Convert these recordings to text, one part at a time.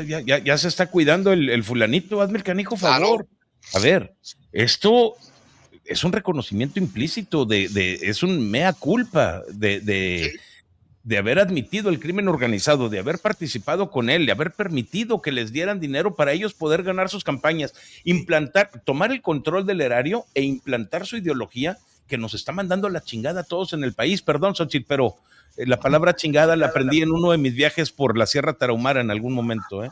ya se está cuidando el fulanito, hazme el canijo favor. Claro. A ver, esto es un reconocimiento implícito, es un mea culpa de haber admitido el crimen organizado, de haber participado con él, de haber permitido que les dieran dinero para ellos poder ganar sus campañas, tomar el control del erario e implantar su ideología que nos está mandando a la chingada a todos en el país. Perdón, Xochitl, pero la palabra chingada la aprendí en uno de mis viajes por la Sierra Tarahumara en algún momento,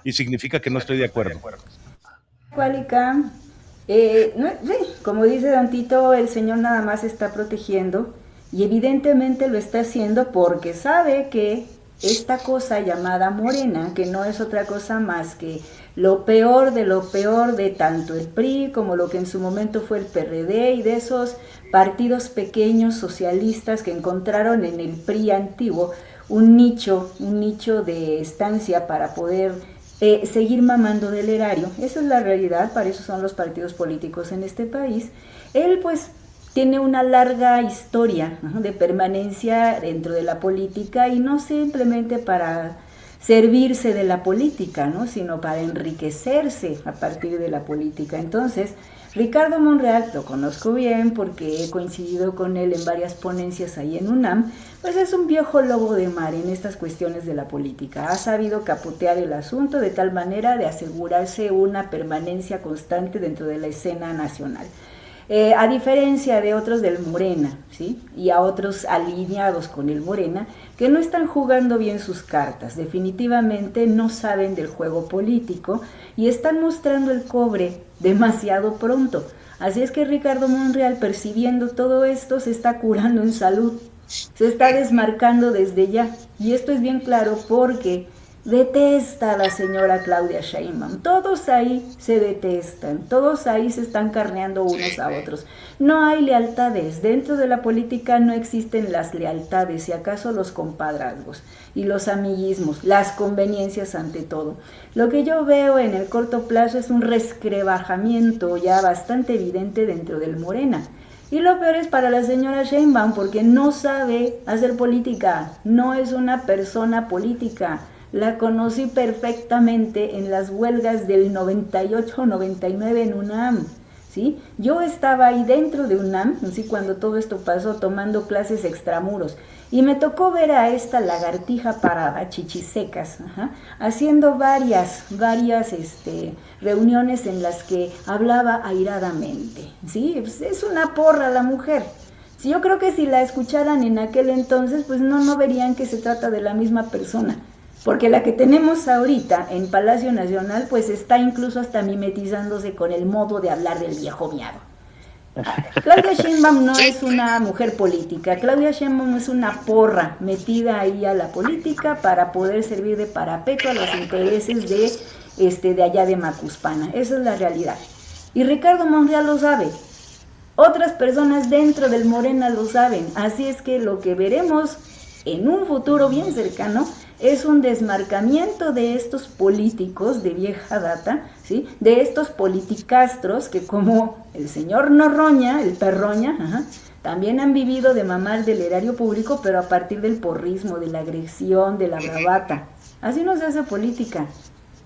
y significa que no estoy de acuerdo. Cualica, no, sí, como dice Don Tito, el señor nada más está protegiendo y evidentemente lo está haciendo porque sabe que esta cosa llamada Morena, que no es otra cosa más que lo peor de tanto el PRI como lo que en su momento fue el PRD y de esos partidos pequeños socialistas que encontraron en el PRI antiguo un nicho de estancia para poder seguir mamando del erario. Esa es la realidad, para eso son los partidos políticos en este país. Él pues tiene una larga historia de permanencia dentro de la política y no simplemente para servirse de la política, ¿no? Sino para enriquecerse a partir de la política. Entonces, Ricardo Monreal, lo conozco bien porque he coincidido con él en varias ponencias ahí en UNAM, pues es un viejo lobo de mar en estas cuestiones de la política. Ha sabido capotear el asunto de tal manera de asegurarse una permanencia constante dentro de la escena nacional. A diferencia de otros del Morena, ¿sí? Y a otros alineados con el Morena, que no están jugando bien sus cartas, definitivamente no saben del juego político y están mostrando el cobre demasiado pronto. Así es que Ricardo Monreal, percibiendo todo esto, se está curando en salud, se está desmarcando desde ya. Y esto es bien claro porque detesta a la señora Claudia Sheinbaum. Todos ahí se detestan, todos ahí se están carneando unos a otros. No hay lealtades, dentro de la política no existen las lealtades, si acaso los compadrazgos y los amiguismos, las conveniencias ante todo. Lo que yo veo en el corto plazo es un resquebrajamiento ya bastante evidente dentro del Morena. Y lo peor es para la señora Sheinbaum porque no sabe hacer política, no es una persona política. La conocí perfectamente en las huelgas del 98-99 en UNAM, ¿sí? Yo estaba ahí dentro de UNAM, ¿sí? Cuando todo esto pasó, tomando clases extramuros, y me tocó ver a esta lagartija parada, chichisecas, haciendo varias reuniones en las que hablaba airadamente, ¿sí? Pues es una porra la mujer. Sí, yo creo que si la escucharan en aquel entonces, pues no verían que se trata de la misma persona. Porque la que tenemos ahorita en Palacio Nacional, pues está incluso hasta mimetizándose con el modo de hablar del viejo miado. Claudia Sheinbaum no es una mujer política, Claudia Sheinbaum es una porra metida ahí a la política para poder servir de parapeto a los intereses de allá de Macuspana. Esa es la realidad. Y Ricardo Monreal lo sabe. Otras personas dentro del Morena lo saben. Así es que lo que veremos en un futuro bien cercano es un desmarcamiento de estos políticos de vieja data, ¿sí? De estos politicastros que como el señor Noroña, el Perroña, también han vivido de mamar del erario público, pero a partir del porrismo, de la agresión, de la bravata. Así no se hace política.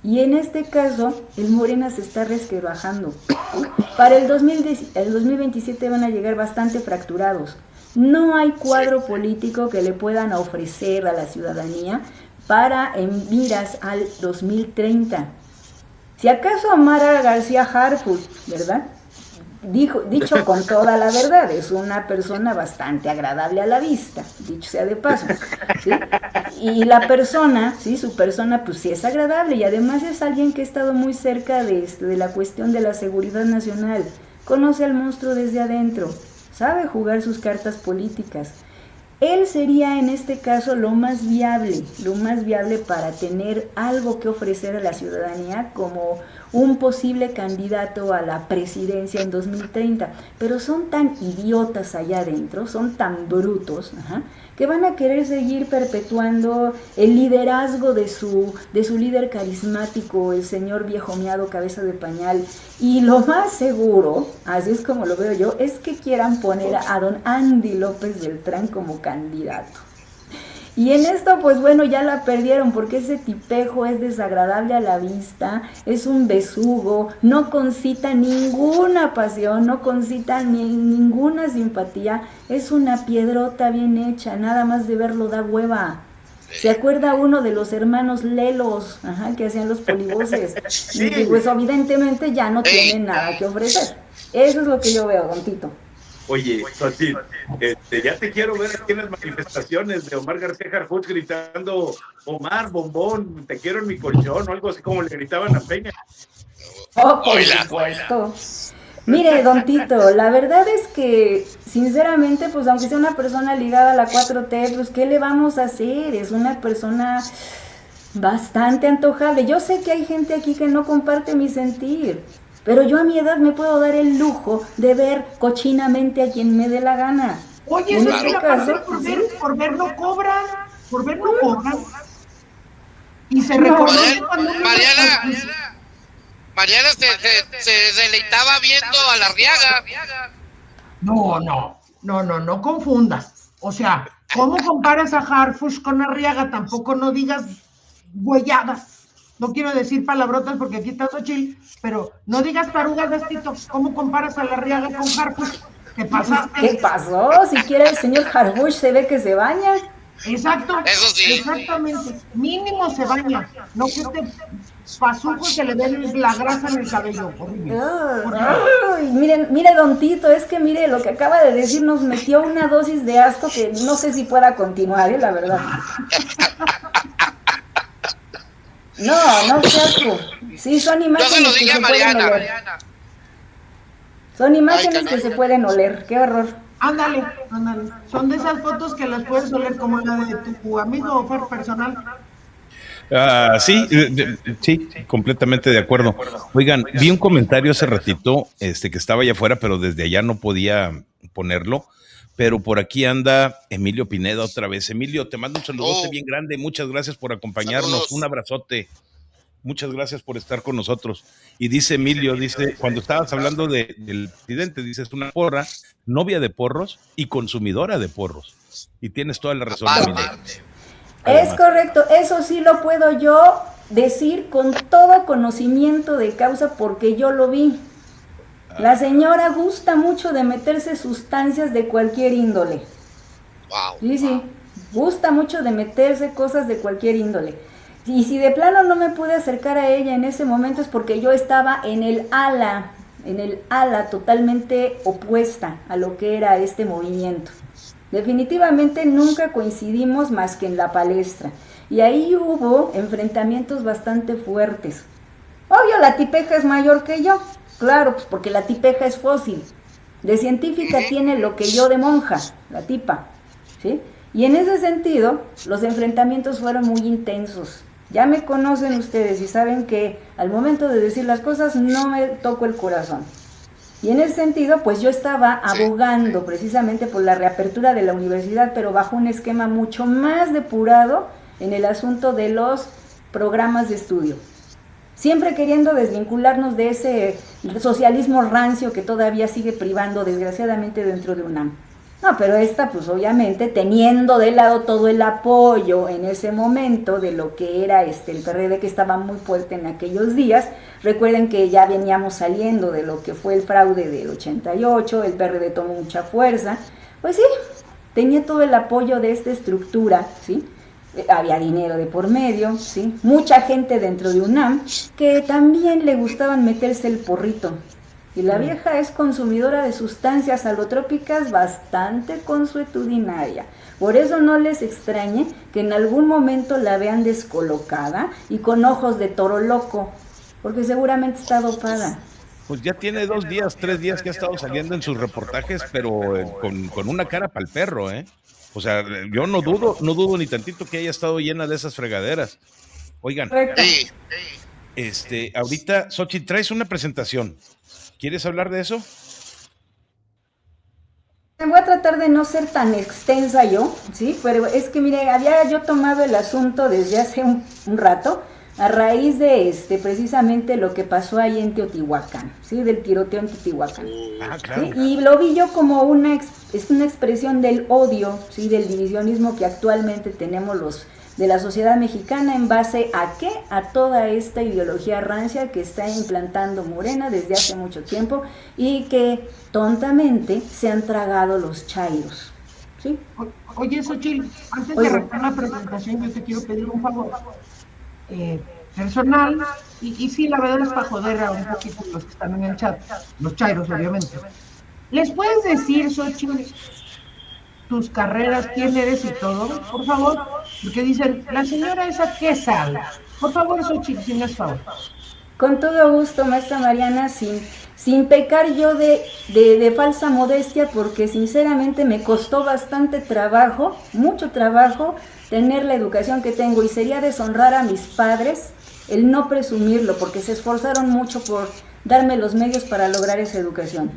Y en este caso, el Morena se está resquebrajando. Para el 2027 van a llegar bastante fracturados. No hay cuadro político que le puedan ofrecer a la ciudadanía para en miras al 2030. Si acaso Mara García Harfuch, ¿verdad? Dicho con toda la verdad, es una persona bastante agradable a la vista, dicho sea de paso, ¿sí? Y la persona, ¿sí? Su persona, pues sí es agradable y además es alguien que ha estado muy cerca de la cuestión de la seguridad nacional, conoce al monstruo desde adentro, sabe jugar sus cartas políticas. Él sería en este caso lo más viable para tener algo que ofrecer a la ciudadanía como un posible candidato a la presidencia en 2030. Pero son tan idiotas allá adentro, son tan brutos, que van a querer seguir perpetuando el liderazgo de su líder carismático, el señor viejo miado, cabeza de pañal. Y lo más seguro, así es como lo veo yo, es que quieran poner a don Andy López Beltrán como candidato. Y en esto, pues bueno, ya la perdieron porque ese tipejo es desagradable a la vista, es un besugo, no concita ninguna pasión, no concita ninguna simpatía, es una piedrota bien hecha, nada más de verlo da hueva. ¿Se acuerda uno de los hermanos Lelos, que hacían los polivoces? Sí. Y pues evidentemente ya no tienen nada que ofrecer. Eso es lo que yo veo, don Tito. Oye, Xochitl, ya te quiero ver aquí en las manifestaciones de Omar García Harfuch gritando, Omar, bombón, te quiero en mi colchón, o algo así como le gritaban a Peña. Oh, por supuesto. Mire, don Tito, la verdad es que, sinceramente, pues aunque sea una persona ligada a la 4T, pues ¿qué le vamos a hacer? Es una persona bastante antojable. Yo sé que hay gente aquí que no comparte mi sentir, pero yo a mi edad me puedo dar el lujo de ver cochinamente a quien me dé la gana. Oye, En eso este es caso, por ver no cobran, por ver no cobran. Y se reconoce cuando Mariana se deleitaba viendo a la Arriaga. No confundas. O sea, ¿cómo comparas a Harfuch con Arriaga? Tampoco no digas güeyadas. No quiero decir palabrotas porque aquí está Xochitl, pero no digas tarugas, Tito. ¿Cómo comparas a la Arriaga con Harfuch? ¿Qué pasaste? ¿Qué pasó? Siquiera el señor Harfuch se ve que se baña. Exacto. Eso sí. Exactamente. Mínimo se baña. No que este pasujo se le ve la grasa en el cabello. Ay, mire, don Tito, es que mire, lo que acaba de decir nos metió una dosis de asco que no sé si pueda continuar, la verdad. No, qué asco. Sí, son imágenes que se pueden oler. Son imágenes que se pueden oler, qué horror. Ándale. Son de esas fotos que las puedes oler como la de tu amigo personal. Sí, completamente de acuerdo. Oigan, vi un comentario hace ratito, que estaba allá afuera, pero desde allá no podía ponerlo. Pero por aquí anda Emilio Pineda otra vez. Emilio, te mando un saludote bien grande. Muchas gracias por acompañarnos. Saludos. Un abrazote. Muchas gracias por estar con nosotros. Y dice Emilio, cuando estabas hablando del presidente, dices una porra, novia de porros y consumidora de porros. Y tienes toda la razón, Emilio. Es correcto, eso sí lo puedo yo decir con todo conocimiento de causa porque yo lo vi. La señora gusta mucho de meterse sustancias de cualquier índole. Wow. Sí, gusta mucho de meterse cosas de cualquier índole. Y si de plano no me pude acercar a ella en ese momento es porque yo estaba en el ala totalmente opuesta a lo que era este movimiento. Definitivamente nunca coincidimos más que en la palestra. Y ahí hubo enfrentamientos bastante fuertes. Obvio, la tipeja es mayor que yo. Claro, pues porque la tipeja es fósil. De científica tiene lo que yo de monja, la tipa. ¿Sí? Y en ese sentido, los enfrentamientos fueron muy intensos. Ya me conocen ustedes y saben que al momento de decir las cosas no me toco el corazón. Y en ese sentido, pues yo estaba abogando precisamente por la reapertura de la universidad, pero bajo un esquema mucho más depurado en el asunto de los programas de estudio. Siempre queriendo desvincularnos de ese socialismo rancio que todavía sigue privando, desgraciadamente, dentro de UNAM. No, pero esta, pues obviamente, teniendo de lado todo el apoyo en ese momento de lo que era el PRD, que estaba muy fuerte en aquellos días. Recuerden que ya veníamos saliendo de lo que fue el fraude del 88, el PRD tomó mucha fuerza. Pues sí, tenía todo el apoyo de esta estructura, ¿sí? Había dinero de por medio, ¿sí? Mucha gente dentro de UNAM que también le gustaban meterse el porrito. Y la vieja es consumidora de sustancias alotrópicas bastante consuetudinaria. Por eso no les extrañe que en algún momento la vean descolocada y con ojos de toro loco, porque seguramente está dopada. Pues ya tiene 2 días, 3 días que ha estado saliendo en sus reportajes, pero con una cara para el perro, ¿eh? O sea, yo no dudo ni tantito que haya estado llena de esas fregaderas. Oigan, ahorita, Xochitl, traes una presentación. ¿Quieres hablar de eso? Voy a tratar de no ser tan extensa yo, ¿sí? Pero es que, mire, había yo tomado el asunto desde hace un rato, a raíz de precisamente lo que pasó ahí en Teotihuacán, ¿sí? Del tiroteo en Teotihuacán. Claro. ¿Sí? Y lo vi yo como una expresión del odio, ¿sí? Del divisionismo que actualmente tenemos los de la sociedad mexicana, en base a ¿qué? A toda esta ideología rancia que está implantando Morena desde hace mucho tiempo y que tontamente se han tragado los chairos, ¿sí? Oye, Xochitl, antes de arrancar la presentación, yo te quiero pedir un favor personal, y sí, la verdad es para joder a un poquito los que están en el chat, los chairos, obviamente. ¿Les puedes decir, Xochitl, tus carreras, quién eres y todo, por favor? Porque dicen, la señora esa, ¿qué sabe? Por favor, Xochitl, si me es favor. Con todo gusto, maestra Mariana, sin pecar yo de falsa modestia, porque sinceramente me costó bastante trabajo, mucho trabajo, tener la educación que tengo, y sería deshonrar a mis padres el no presumirlo, porque se esforzaron mucho por darme los medios para lograr esa educación.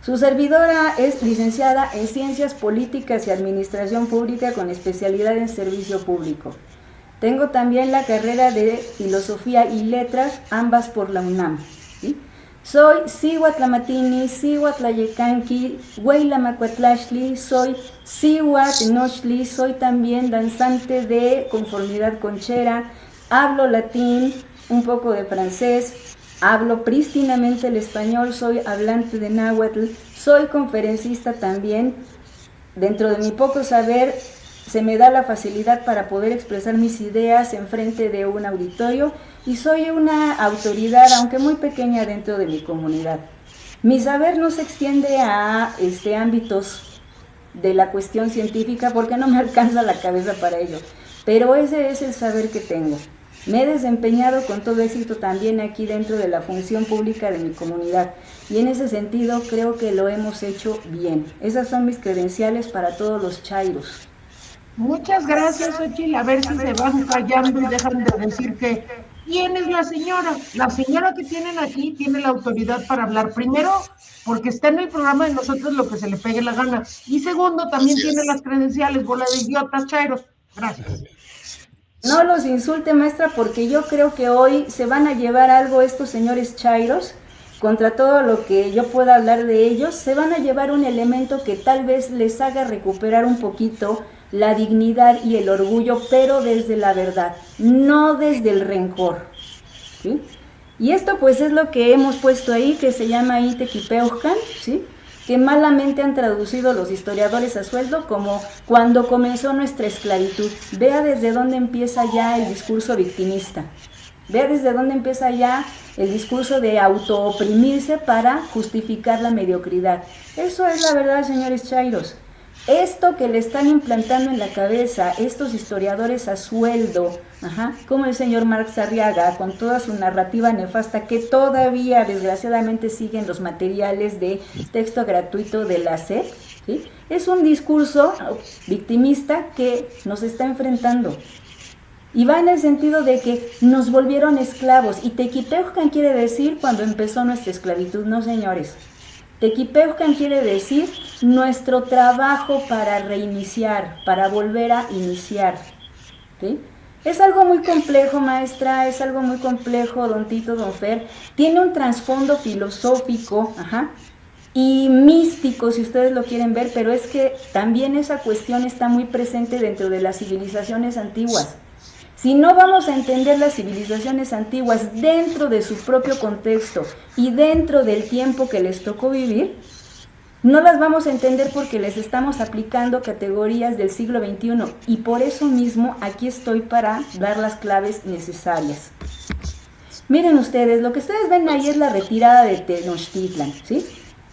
Su servidora es licenciada en Ciencias Políticas y Administración Pública con especialidad en Servicio Público. Tengo también la carrera de Filosofía y Letras, ambas por la UNAM, ¿sí? Soy Cihuatlamatini, Cihuatlayecanqui, Hueylamacuatlashli, soy Cihuatenochtli, soy también danzante de conformidad conchera, hablo latín, un poco de francés, hablo prístinamente el español, soy hablante de náhuatl, soy conferencista también. Dentro de mi poco saber, se me da la facilidad para poder expresar mis ideas en frente de un auditorio, y soy una autoridad, aunque muy pequeña, dentro de mi comunidad. Mi saber no se extiende a ámbitos de la cuestión científica, porque no me alcanza la cabeza para ello, pero ese es el saber que tengo. Me he desempeñado con todo éxito también aquí dentro de la función pública de mi comunidad, y en ese sentido creo que lo hemos hecho bien. Esas son mis credenciales para todos los chairos. Muchas gracias, Xochitl. A ver si se van callando y dejan de decir que ¿quién es la señora? La señora que tienen aquí tiene la autoridad para hablar. Primero, porque está en el programa de nosotros lo que se le pegue la gana. Y segundo, también tiene las credenciales, bola de idiotas chairos. Gracias. No los insulte, maestra, porque yo creo que hoy se van a llevar algo estos señores chairos. Contra todo lo que yo pueda hablar de ellos, se van a llevar un elemento que tal vez les haga recuperar un poquito la dignidad y el orgullo, pero desde la verdad, no desde el rencor, ¿sí? Y esto pues es lo que hemos puesto ahí, que se llama Itequipeucan, ¿sí? Que malamente han traducido los historiadores a sueldo como cuando comenzó nuestra esclavitud. Vea desde dónde empieza ya el discurso victimista. Vea desde dónde empieza ya el discurso de autooprimirse para justificar la mediocridad. Eso es la verdad, señores chairos. Esto que le están implantando en la cabeza estos historiadores a sueldo, como el señor Marx Arriaga, con toda su narrativa nefasta que todavía desgraciadamente siguen los materiales de texto gratuito de la SEP, ¿sí? Es un discurso victimista que nos está enfrentando. Y va en el sentido de que nos volvieron esclavos. Y Tequipeucan quiere decir cuando empezó nuestra esclavitud, no, señores. Tequipeucan quiere decir nuestro trabajo para reiniciar, para volver a iniciar, ¿sí? Es algo muy complejo, maestra, es algo muy complejo, don Tito, don Fer. Tiene un trasfondo filosófico, y místico, si ustedes lo quieren ver, pero es que también esa cuestión está muy presente dentro de las civilizaciones antiguas. Si no vamos a entender las civilizaciones antiguas dentro de su propio contexto y dentro del tiempo que les tocó vivir, no las vamos a entender porque les estamos aplicando categorías del siglo XXI, y por eso mismo aquí estoy para dar las claves necesarias. Miren ustedes, lo que ustedes ven ahí es la retirada de Tenochtitlan, ¿sí?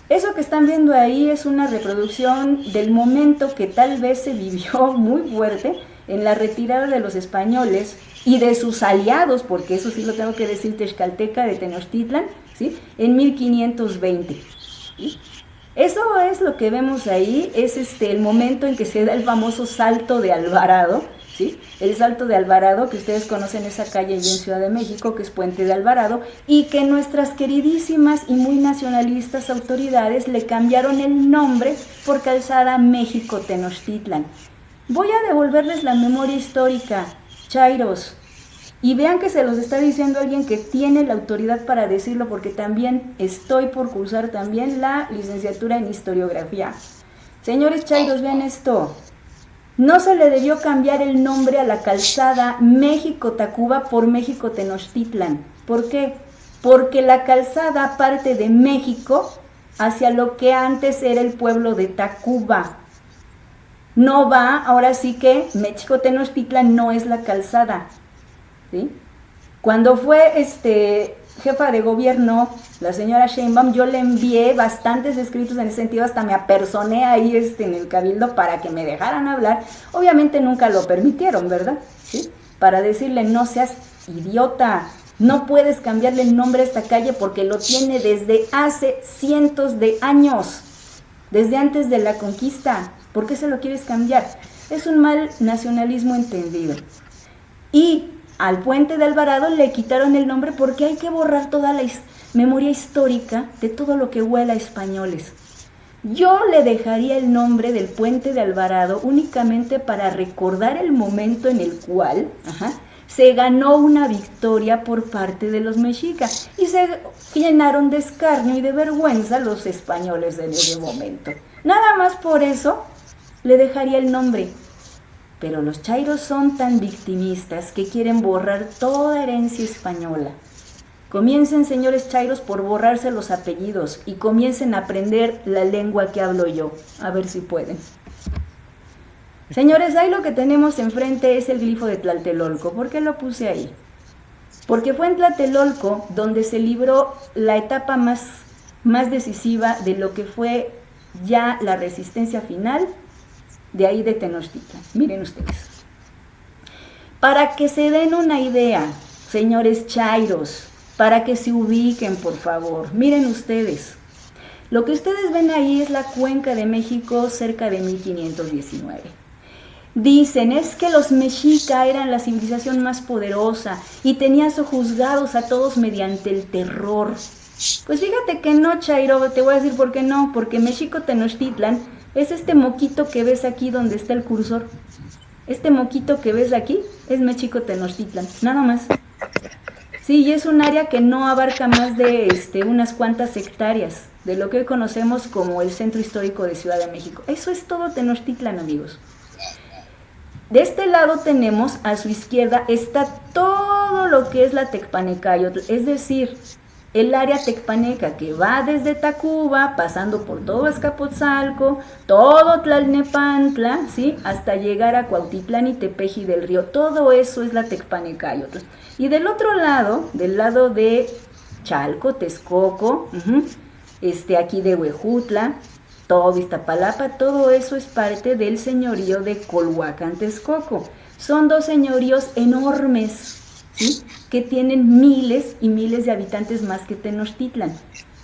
Eso que están viendo ahí es una reproducción del momento que tal vez se vivió muy fuerte en la retirada de los españoles y de sus aliados, porque eso sí lo tengo que decir, Texcalteca de Tenochtitlan, ¿sí? En 1520. ¿Sí? Eso es lo que vemos ahí, es el momento en que se da el famoso Salto de Alvarado, ¿sí? El Salto de Alvarado, que ustedes conocen esa calle allí en Ciudad de México, que es Puente de Alvarado, y que nuestras queridísimas y muy nacionalistas autoridades le cambiaron el nombre por Calzada México Tenochtitlan. Voy a devolverles la memoria histórica, chairos. Y vean que se los está diciendo alguien que tiene la autoridad para decirlo, porque también estoy por cursar también la licenciatura en historiografía. Señores chairos, vean esto. No se le debió cambiar el nombre a la calzada México-Tacuba por México-Tenochtitlan. ¿Por qué? Porque la calzada parte de México hacia lo que antes era el pueblo de Tacuba. No va, ahora sí que México-Tenochtitlan no es la calzada, ¿sí? Cuando fue jefa de gobierno, la señora Sheinbaum, yo le envié bastantes escritos en ese sentido, hasta me apersoné ahí en el cabildo para que me dejaran hablar. Obviamente nunca lo permitieron, ¿verdad? ¿Sí? Para decirle, no seas idiota, no puedes cambiarle el nombre a esta calle porque lo tiene desde hace cientos de años, desde antes de la conquista. ¿Por qué se lo quieres cambiar? Es un mal nacionalismo entendido. Y al puente de Alvarado le quitaron el nombre porque hay que borrar toda la memoria histórica de todo lo que huela a españoles. Yo le dejaría el nombre del puente de Alvarado únicamente para recordar el momento en el cual se ganó una victoria por parte de los mexicas y se llenaron de escarnio y de vergüenza los españoles en ese momento. Nada más por eso le dejaría el nombre. Pero los chairos son tan victimistas que quieren borrar toda herencia española. Comiencen, señores chairos, por borrarse los apellidos y comiencen a aprender la lengua que hablo yo. A ver si pueden. Señores, ahí lo que tenemos enfrente es el glifo de Tlatelolco. ¿Por qué lo puse ahí? Porque fue en Tlatelolco donde se libró la etapa más decisiva de lo que fue ya la resistencia final de ahí de Tenochtitlan. Miren ustedes. Para que se den una idea, señores chairos, para que se ubiquen, por favor, miren ustedes. Lo que ustedes ven ahí es la cuenca de México cerca de 1519. Dicen, es que los mexicas eran la civilización más poderosa y tenían sojuzgados a todos mediante el terror. Pues fíjate que no, chairo, te voy a decir por qué no, porque México-Tenochtitlan es este moquito que ves aquí donde está el cursor. Este moquito que ves aquí es México-Tenochtitlan, nada más. Sí, y es un área que no abarca más de unas cuantas hectáreas de lo que hoy conocemos como el centro histórico de Ciudad de México. Eso es todo Tenochtitlan, amigos. De este lado tenemos, a su izquierda, está todo lo que es la Tecpanecayotl, es decir, el área tecpaneca que va desde Tacuba, pasando por todo Azcapotzalco, todo Tlalnepantla, ¿sí? Hasta llegar a Cuautitlán y Tepeji del Río. Todo eso es la Tecpanecayotl. Y del otro lado, del lado de Chalco, Texcoco, aquí de Huejutla, todo Iztapalapa, todo eso es parte del señorío de Colhuacán, Texcoco. Son dos señoríos enormes, ¿sí? Que tienen miles y miles de habitantes más que Tenochtitlan.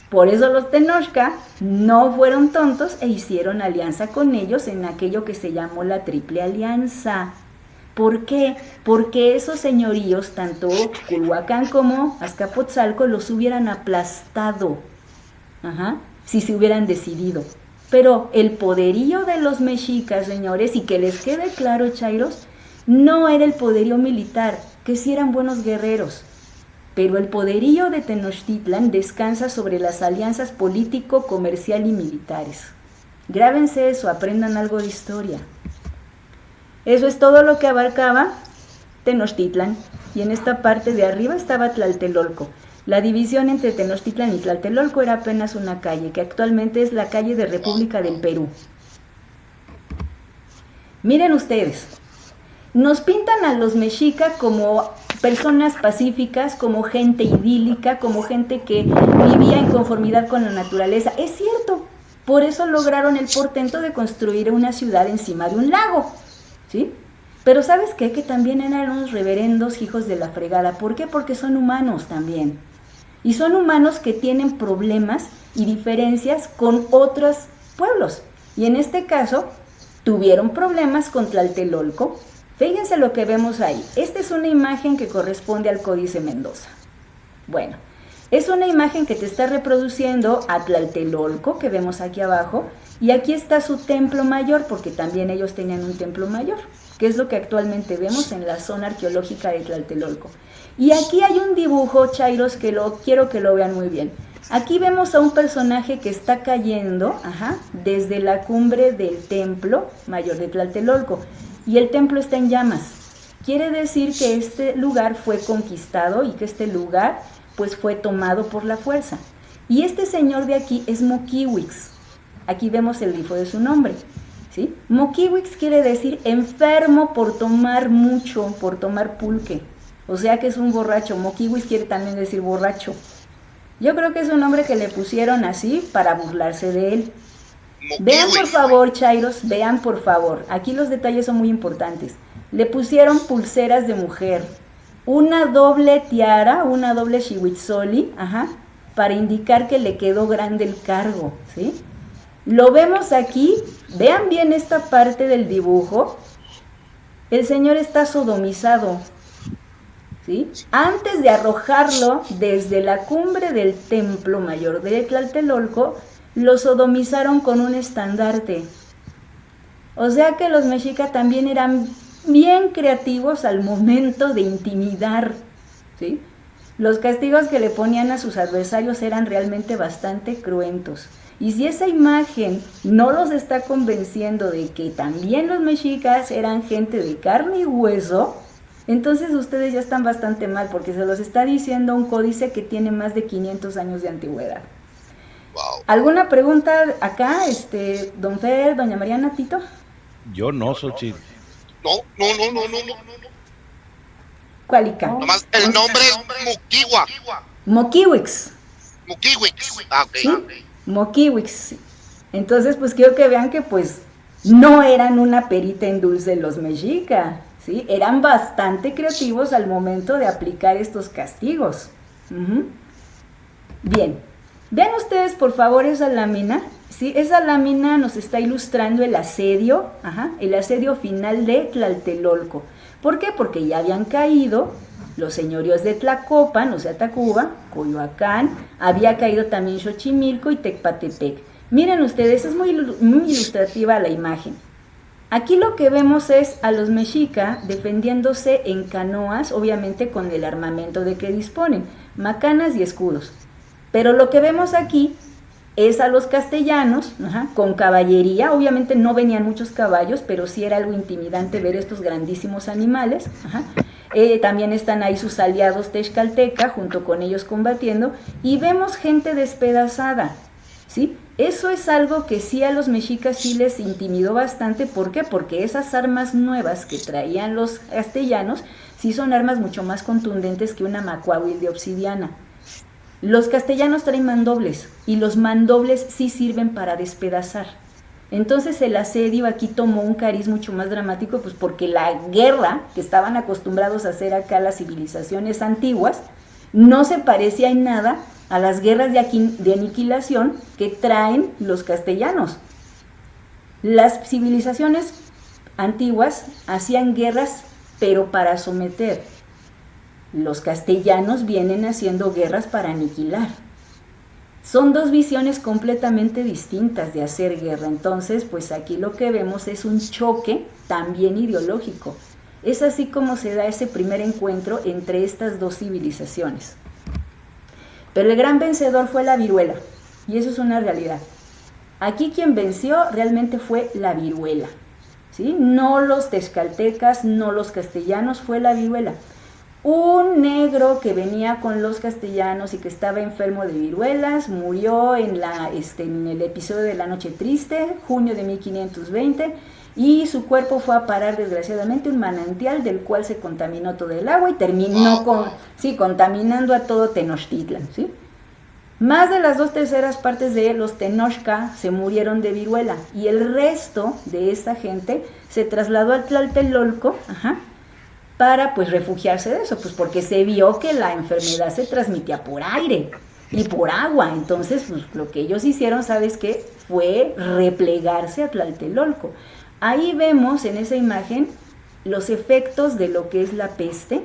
Por eso los Tenochca no fueron tontos e hicieron alianza con ellos en aquello que se llamó la Triple Alianza. ¿Por qué? Porque esos señoríos, tanto Culhuacán como Azcapotzalco, los hubieran aplastado, si se hubieran decidido. Pero el poderío de los mexicas, señores, y que les quede claro, chairos, no era el poderío militar, que sí eran buenos guerreros, pero el poderío de Tenochtitlan descansa sobre las alianzas político, comercial y militares. Grábense eso, aprendan algo de historia. Eso es todo lo que abarcaba Tenochtitlan, y en esta parte de arriba estaba Tlatelolco. La división entre Tenochtitlan y Tlatelolco era apenas una calle, que actualmente es la calle de República del Perú. Miren ustedes, nos pintan a los mexicas como personas pacíficas, como gente idílica, como gente que vivía en conformidad con la naturaleza. Es cierto, por eso lograron el portento de construir una ciudad encima de un lago, ¿sí? Pero ¿sabes qué? Que también eran unos reverendos hijos de la fregada. ¿Por qué? Porque son humanos también. Y son humanos que tienen problemas y diferencias con otros pueblos. Y en este caso, tuvieron problemas con Tlatelolco. Fíjense lo que vemos ahí. Esta es una imagen que corresponde al Códice Mendoza. Bueno, es una imagen que te está reproduciendo a Tlatelolco, que vemos aquí abajo, y aquí está su templo mayor, porque también ellos tenían un templo mayor. que es lo que actualmente vemos en la zona arqueológica de Tlatelolco. Y aquí hay un dibujo, Chairos, que quiero que lo vean muy bien. Aquí vemos a un personaje que está cayendo desde la cumbre del templo mayor de Tlatelolco, y el templo está en llamas. Quiere decir que este lugar fue conquistado y que este lugar pues fue tomado por la fuerza. Y este señor de aquí es Moquihuix. Aquí vemos el grifo de su nombre, ¿sí? Moquihuix quiere decir enfermo por tomar mucho, por tomar pulque. O sea que es un borracho. Moquihuix quiere también decir borracho. Yo creo que es un nombre que le pusieron así para burlarse de él. Vean por favor, Chairos, vean por favor. Aquí los detalles son muy importantes. Le pusieron pulseras de mujer, una doble tiara, una doble shihuitzoli, para indicar que le quedó grande el cargo, ¿sí? Lo vemos aquí, vean bien esta parte del dibujo. El señor está sodomizado, ¿sí? Antes de arrojarlo desde la cumbre del templo mayor de Tlatelolco, lo sodomizaron con un estandarte. O sea que los mexicas también eran bien creativos al momento de intimidar, ¿sí? Los castigos que le ponían a sus adversarios eran realmente bastante cruentos. Y si esa imagen no los está convenciendo de que también los mexicas eran gente de carne y hueso, entonces ustedes ya están bastante mal, porque se los está diciendo un códice que tiene más de 500 años de antigüedad. Wow. ¿Alguna pregunta acá, don Fer, doña Mariana, Tito? Yo no, Xochitl. No. ¿Cuálica? Nomás el nombre es Moquiwa. Moquihuix. Moquiwix. Ah, ok. ¿Sí? Moquihuix. Entonces, pues quiero que vean que pues no eran una perita en dulce los mexicas, ¿sí? Eran bastante creativos al momento de aplicar estos castigos. Bien. Vean ustedes, por favor, esa lámina. ¿Sí? Esa lámina nos está ilustrando el asedio final de Tlatelolco. ¿Por qué? Porque ya habían caído los señoríos de Tlacopan, o sea, Tacuba, Coyoacán, había caído también Xochimilco y Tecpatepec. Miren ustedes, es muy ilustrativa la imagen. Aquí lo que vemos es a los mexicas defendiéndose en canoas, obviamente con el armamento de que disponen, macanas y escudos. Pero lo que vemos aquí es a los castellanos, con caballería. Obviamente no venían muchos caballos, pero sí era algo intimidante ver estos grandísimos animales. También están ahí sus aliados Texcalteca, junto con ellos combatiendo, y vemos gente despedazada, ¿sí? Eso es algo que sí a los mexicas sí les intimidó bastante. ¿Por qué? Porque esas armas nuevas que traían los castellanos sí son armas mucho más contundentes que una macuahuil de obsidiana. Los castellanos traen mandobles, y los mandobles sí sirven para despedazar. Entonces el asedio aquí tomó un cariz mucho más dramático, pues porque la guerra que estaban acostumbrados a hacer acá las civilizaciones antiguas no se parecía en nada a las guerras de aniquilación que traen los castellanos. Las civilizaciones antiguas hacían guerras, pero para someter. Los castellanos vienen haciendo guerras para aniquilar. Son dos visiones completamente distintas de hacer guerra. Entonces, pues aquí lo que vemos es un choque también ideológico. Es así como se da ese primer encuentro entre estas dos civilizaciones. Pero el gran vencedor fue la viruela, y eso es una realidad. Aquí quien venció realmente fue la viruela, ¿sí? No los texcaltecas, no los castellanos, fue la viruela. Un negro que venía con los castellanos y que estaba enfermo de viruelas murió en el episodio de La Noche Triste, junio de 1520, y su cuerpo fue a parar desgraciadamente un manantial del cual se contaminó todo el agua y terminó contaminando a todo Tenochtitlan, ¿sí? Más de las 2/3 partes de los Tenochca se murieron de viruela, y el resto de esa gente se trasladó a Tlatelolco, para pues refugiarse de eso, pues porque se vio que la enfermedad se transmitía por aire y por agua. Entonces, pues lo que ellos hicieron, ¿sabes qué? Fue replegarse a Tlatelolco. Ahí vemos en esa imagen los efectos de lo que es la peste,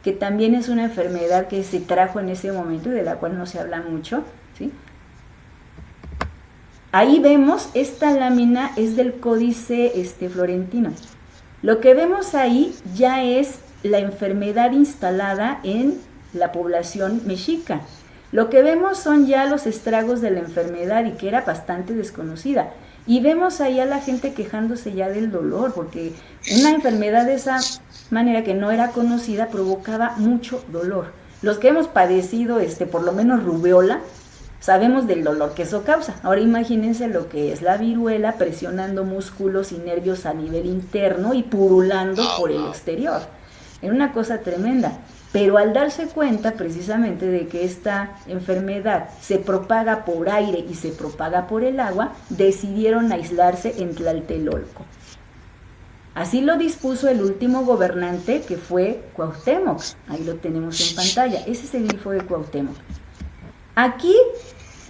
que también es una enfermedad que se trajo en ese momento y de la cual no se habla mucho, ¿sí? Ahí vemos, esta lámina es del Códice Florentino. Lo que vemos ahí ya es la enfermedad instalada en la población mexica. Lo que vemos son ya los estragos de la enfermedad y que era bastante desconocida. Y vemos ahí a la gente quejándose ya del dolor, porque una enfermedad de esa manera que no era conocida provocaba mucho dolor. Los que hemos padecido por lo menos rubeola, sabemos del dolor que eso causa. Ahora imagínense lo que es la viruela presionando músculos y nervios a nivel interno y purulando por el exterior. Era una cosa tremenda. Pero al darse cuenta precisamente de que esta enfermedad se propaga por aire y se propaga por el agua, decidieron aislarse en Tlatelolco. Así lo dispuso el último gobernante, que fue Cuauhtémoc. Ahí lo tenemos en pantalla. Ese es el grifo de Cuauhtémoc. Aquí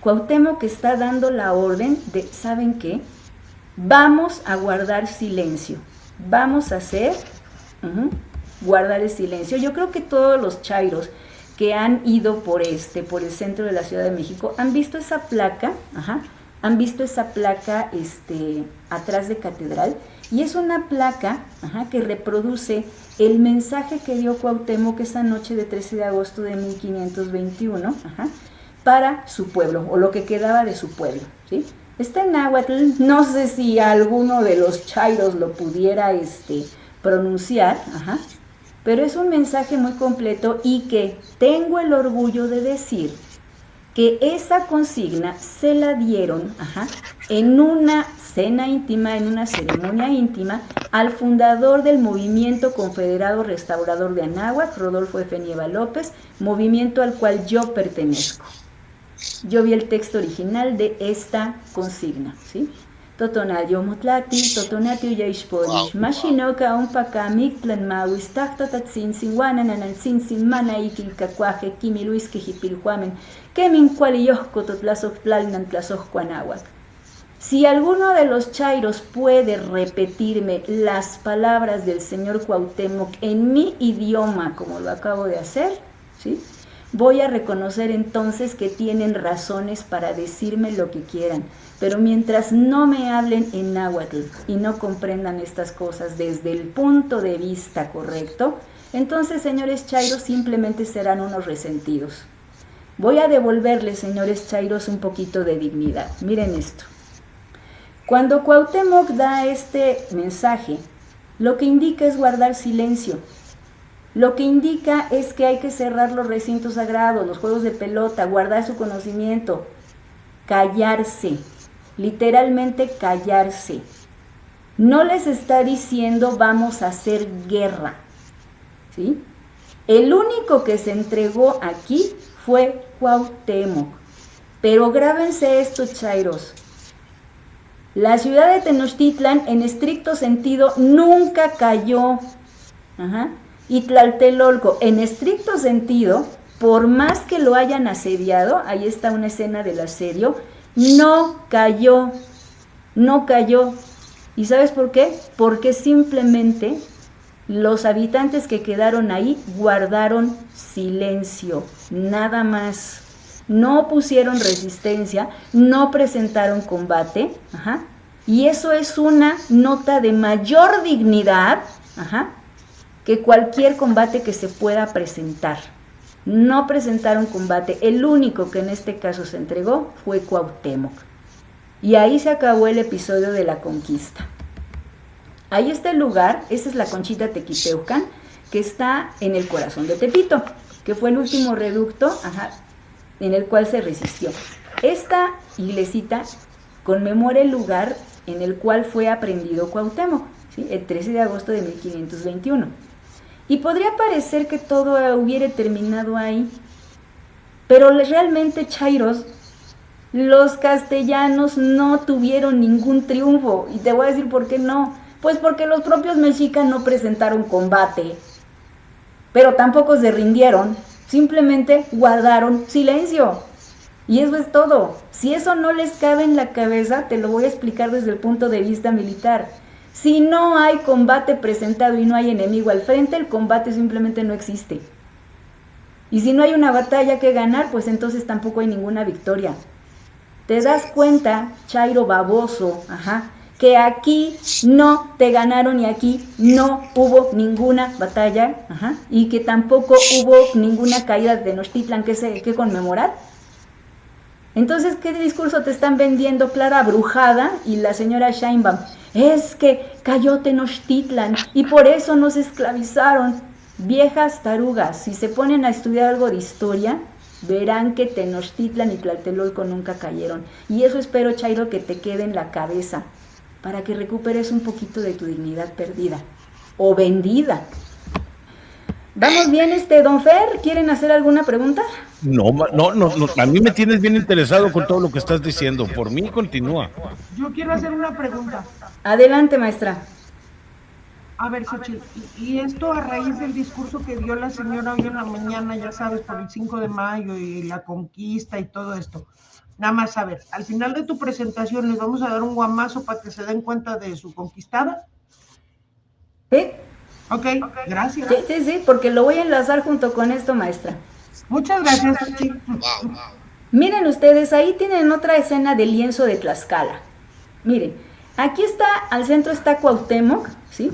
Cuauhtémoc está dando la orden de, ¿saben qué? Vamos a guardar silencio. Vamos a hacer... guardar el silencio. Yo creo que todos los chairos que han ido por el centro de la Ciudad de México han visto esa placa, han visto esa placa atrás de Catedral, y es una placa que reproduce el mensaje que dio Cuauhtémoc esa noche de 13 de agosto de 1521 para su pueblo, o lo que quedaba de su pueblo, ¿sí? Está en náhuatl, no sé si alguno de los chairos lo pudiera pronunciar, pero es un mensaje muy completo, y que tengo el orgullo de decir que esa consigna se la dieron en una cena íntima, en una ceremonia íntima, al fundador del Movimiento Confederado Restaurador de Anáhuac, Rodolfo F. Nieva López, movimiento al cual yo pertenezco. Yo vi el texto original de esta consigna, ¿sí? Totonadio Motlati, Totonatio Yaishpodish, Mashinoka Unpacamic Plan Mawis, Tactotatsin, Sinwanan, Anansin, Mana Ikil Cacuaje, Kimi Luis Quejipilhuamen, Kemin Cualiyosco Totlazoc Tlalnan Tlazoc Cuanáhuac. Si alguno de los chairos puede repetirme las palabras del señor Cuauhtémoc en mi idioma, como lo acabo de hacer, ¿sí?, voy a reconocer entonces que tienen razones para decirme lo que quieran. Pero mientras no me hablen en náhuatl y no comprendan estas cosas desde el punto de vista correcto, entonces, señores chairos, simplemente serán unos resentidos. Voy a devolverles, señores chairos, un poquito de dignidad. Miren esto. Cuando Cuauhtémoc da este mensaje, lo que indica es guardar silencio. Lo que indica es que hay que cerrar los recintos sagrados, los juegos de pelota, guardar su conocimiento, callarse, literalmente callarse. No les está diciendo vamos a hacer guerra, ¿sí? El único que se entregó aquí fue Cuauhtémoc. Pero grábense esto, chairos. La ciudad de Tenochtitlan, en estricto sentido, nunca cayó. Y Tlatelolco, en estricto sentido, por más que lo hayan asediado, ahí está una escena del asedio, no cayó. ¿Y sabes por qué? Porque simplemente los habitantes que quedaron ahí guardaron silencio, nada más. No pusieron resistencia, no presentaron combate, y eso es una nota de mayor dignidad, que cualquier combate que se pueda presentar. No presentaron combate. El único que en este caso se entregó fue Cuauhtémoc. Y ahí se acabó el episodio de la conquista. Ahí está el lugar, esa es la Conchita Tequiteucan, que está en el corazón de Tepito, que fue el último reducto en el cual se resistió. Esta iglesita conmemora el lugar en el cual fue aprendido Cuauhtémoc, ¿sí?, el 13 de agosto de 1521. Y podría parecer que todo hubiera terminado ahí, pero realmente, chairos, los castellanos no tuvieron ningún triunfo. Y te voy a decir por qué no. Pues porque los propios mexicas no presentaron combate, pero tampoco se rindieron, simplemente guardaron silencio. Y eso es todo. Si eso no les cabe en la cabeza, te lo voy a explicar desde el punto de vista militar. Si no hay combate presentado y no hay enemigo al frente, el combate simplemente no existe. Y si no hay una batalla que ganar, pues entonces tampoco hay ninguna victoria. ¿Te das cuenta, chairo baboso, que aquí no te ganaron y aquí no hubo ninguna batalla, y que tampoco hubo ninguna caída de Tenochtitlan que conmemorar. Entonces, ¿qué discurso te están vendiendo Clara Brujada y la señora Sheinbaum? Es que cayó Tenochtitlan y por eso nos esclavizaron. Viejas tarugas, si se ponen a estudiar algo de historia, verán que Tenochtitlan y Tlatelolco nunca cayeron. Y eso espero, Chairo, que te quede en la cabeza, para que recuperes un poquito de tu dignidad perdida o vendida. ¿Vamos bien, don Fer? ¿Quieren hacer alguna pregunta? No, a mí me tienes bien interesado con todo lo que estás diciendo. Por mí, continúa. Yo quiero hacer una pregunta. Adelante, maestra. A ver, Xochitl, y esto a raíz del discurso que dio la señora hoy en la mañana, ya sabes, por el 5 de mayo y la conquista y todo esto. Nada más, a ver, al final de tu presentación les vamos a dar un guamazo para que se den cuenta de su conquistada. ¿Sí? Ok, gracias. Sí, porque lo voy a enlazar junto con esto, maestra. Muchas gracias, Xochitl. Wow. Miren ustedes, ahí tienen otra escena del lienzo de Tlaxcala. Miren, aquí está, al centro está Cuauhtémoc, ¿sí?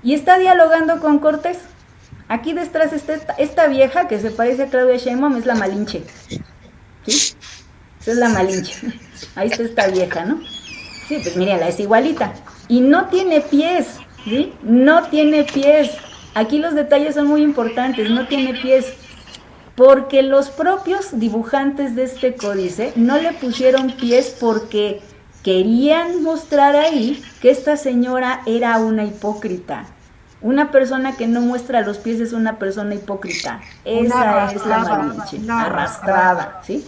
Y está dialogando con Cortés. Aquí detrás está esta vieja que se parece a Claudia Sheinbaum, es la Malinche. ¿Sí? Esa es la Malinche. Ahí está esta vieja, ¿no? Sí, pues mírenla, es igualita. Y no tiene pies, ¿sí? No tiene pies. Aquí los detalles son muy importantes, no tiene pies. Porque los propios dibujantes de este códice no le pusieron pies porque querían mostrar ahí que esta señora era una hipócrita. Una persona que no muestra los pies es una persona hipócrita. Esa es la Malinche, arrastrada, ¿sí?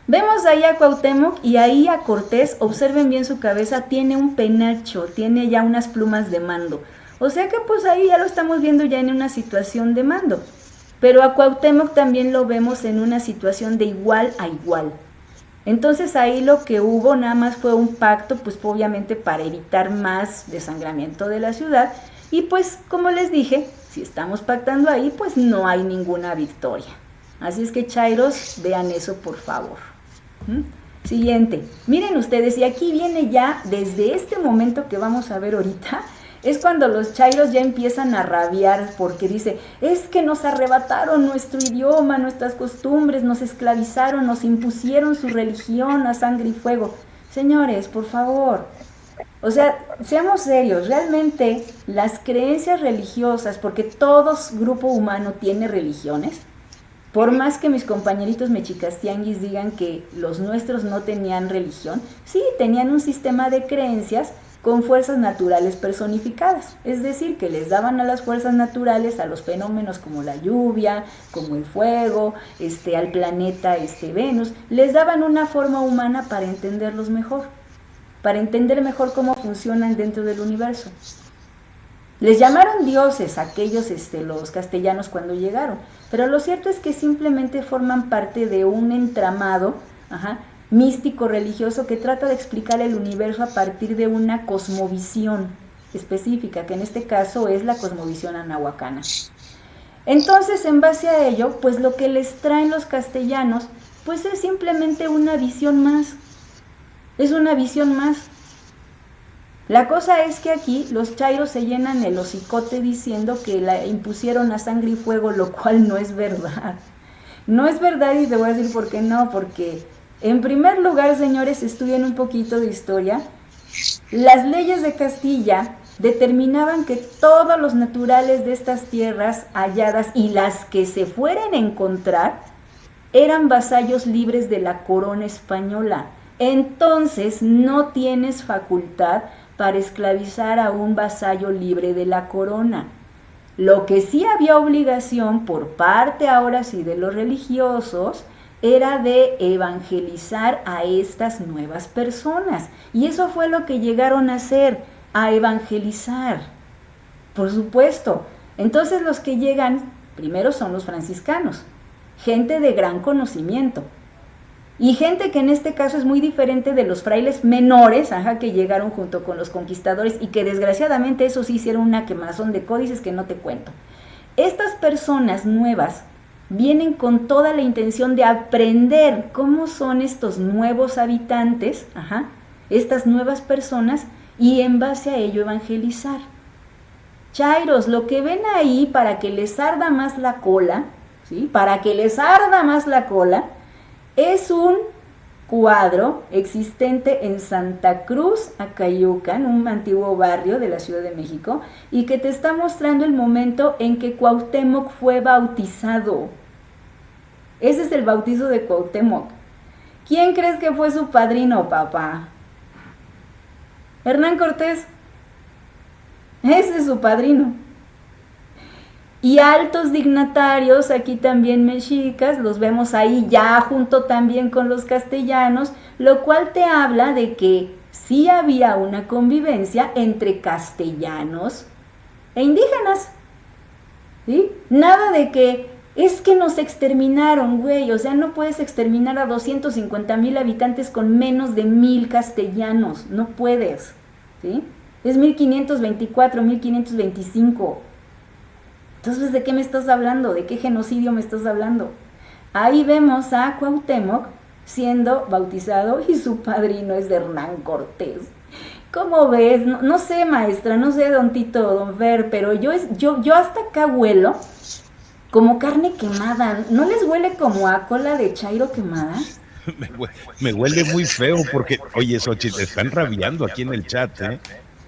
Vemos ahí a Cuauhtémoc y ahí a Cortés, observen bien su cabeza, tiene un penacho, tiene ya unas plumas de mando. O sea que pues ahí ya lo estamos viendo ya en una situación de mando. Pero a Cuauhtémoc también lo vemos en una situación de igual a igual. Entonces ahí lo que hubo nada más fue un pacto, pues obviamente para evitar más desangramiento de la ciudad. Y pues, como les dije, si estamos pactando ahí, pues no hay ninguna victoria. Así es que, chairos, vean eso, por favor. Siguiente. Miren ustedes, y aquí viene ya, desde este momento que vamos a ver ahorita, es cuando los chairos ya empiezan a rabiar porque dice, es que nos arrebataron nuestro idioma, nuestras costumbres, nos esclavizaron, nos impusieron su religión a sangre y fuego. Señores, por favor, o sea, seamos serios, realmente las creencias religiosas, porque todo grupo humano tiene religiones, por más que mis compañeritos mexicastianguis digan que los nuestros no tenían religión, sí, tenían un sistema de creencias con fuerzas naturales personificadas, es decir, que les daban a las fuerzas naturales, a los fenómenos como la lluvia, como el fuego, al planeta Venus, les daban una forma humana para entenderlos mejor, para entender mejor cómo funcionan dentro del universo. Les llamaron dioses aquellos los castellanos cuando llegaron, pero lo cierto es que simplemente forman parte de un entramado, místico religioso que trata de explicar el universo a partir de una cosmovisión específica, que en este caso es la cosmovisión anahuacana. Entonces, en base a ello, pues lo que les traen los castellanos, pues es simplemente una visión más. Es una visión más. La cosa es que aquí los chairos se llenan el hocicote diciendo que la impusieron a sangre y fuego, lo cual no es verdad. No es verdad, y te voy a decir por qué no, porque en primer lugar, señores, estudien un poquito de historia. Las leyes de Castilla determinaban que todos los naturales de estas tierras halladas y las que se fueran a encontrar eran vasallos libres de la corona española. Entonces no tienes facultad para esclavizar a un vasallo libre de la corona. Lo que sí había obligación por parte ahora sí de los religiosos era de evangelizar a estas nuevas personas. Y eso fue lo que llegaron a hacer, a evangelizar. Por supuesto. Entonces los que llegan primero son los franciscanos, gente de gran conocimiento. Y gente que en este caso es muy diferente de los frailes menores, que llegaron junto con los conquistadores y que desgraciadamente eso sí hicieron una quemazón de códices que no te cuento. Estas personas nuevas vienen con toda la intención de aprender cómo son estos nuevos habitantes, estas nuevas personas, y en base a ello evangelizar. Chairos, lo que ven ahí para que les arda más la cola, ¿sí? Para que les arda más la cola, es un cuadro existente en Santa Cruz, Acayucan, un antiguo barrio de la Ciudad de México, y que te está mostrando el momento en que Cuauhtémoc fue bautizado. Ese es el bautizo de Cuauhtémoc. ¿Quién crees que fue su padrino, papá? Hernán Cortés. Ese es su padrino. Y altos dignatarios, aquí también mexicas, los vemos ahí ya junto también con los castellanos, lo cual te habla de que sí había una convivencia entre castellanos e indígenas. ¿Sí? Nada de que es que nos exterminaron, güey, o sea, no puedes exterminar a 250,000 habitantes con menos de 1,000 castellanos, no puedes, ¿sí? Es 1524, 1525. Entonces, ¿de qué me estás hablando? ¿De qué genocidio me estás hablando? Ahí vemos a Cuauhtémoc siendo bautizado y su padrino es de Hernán Cortés. ¿Cómo ves? No sé, maestra, no sé, don Tito, don Fer, pero yo hasta acá huelo como carne quemada. ¿No les huele como a cola de chairo quemada? Me huele muy feo porque, oye, Xochitl, te están rabiando aquí en el chat, ¿eh?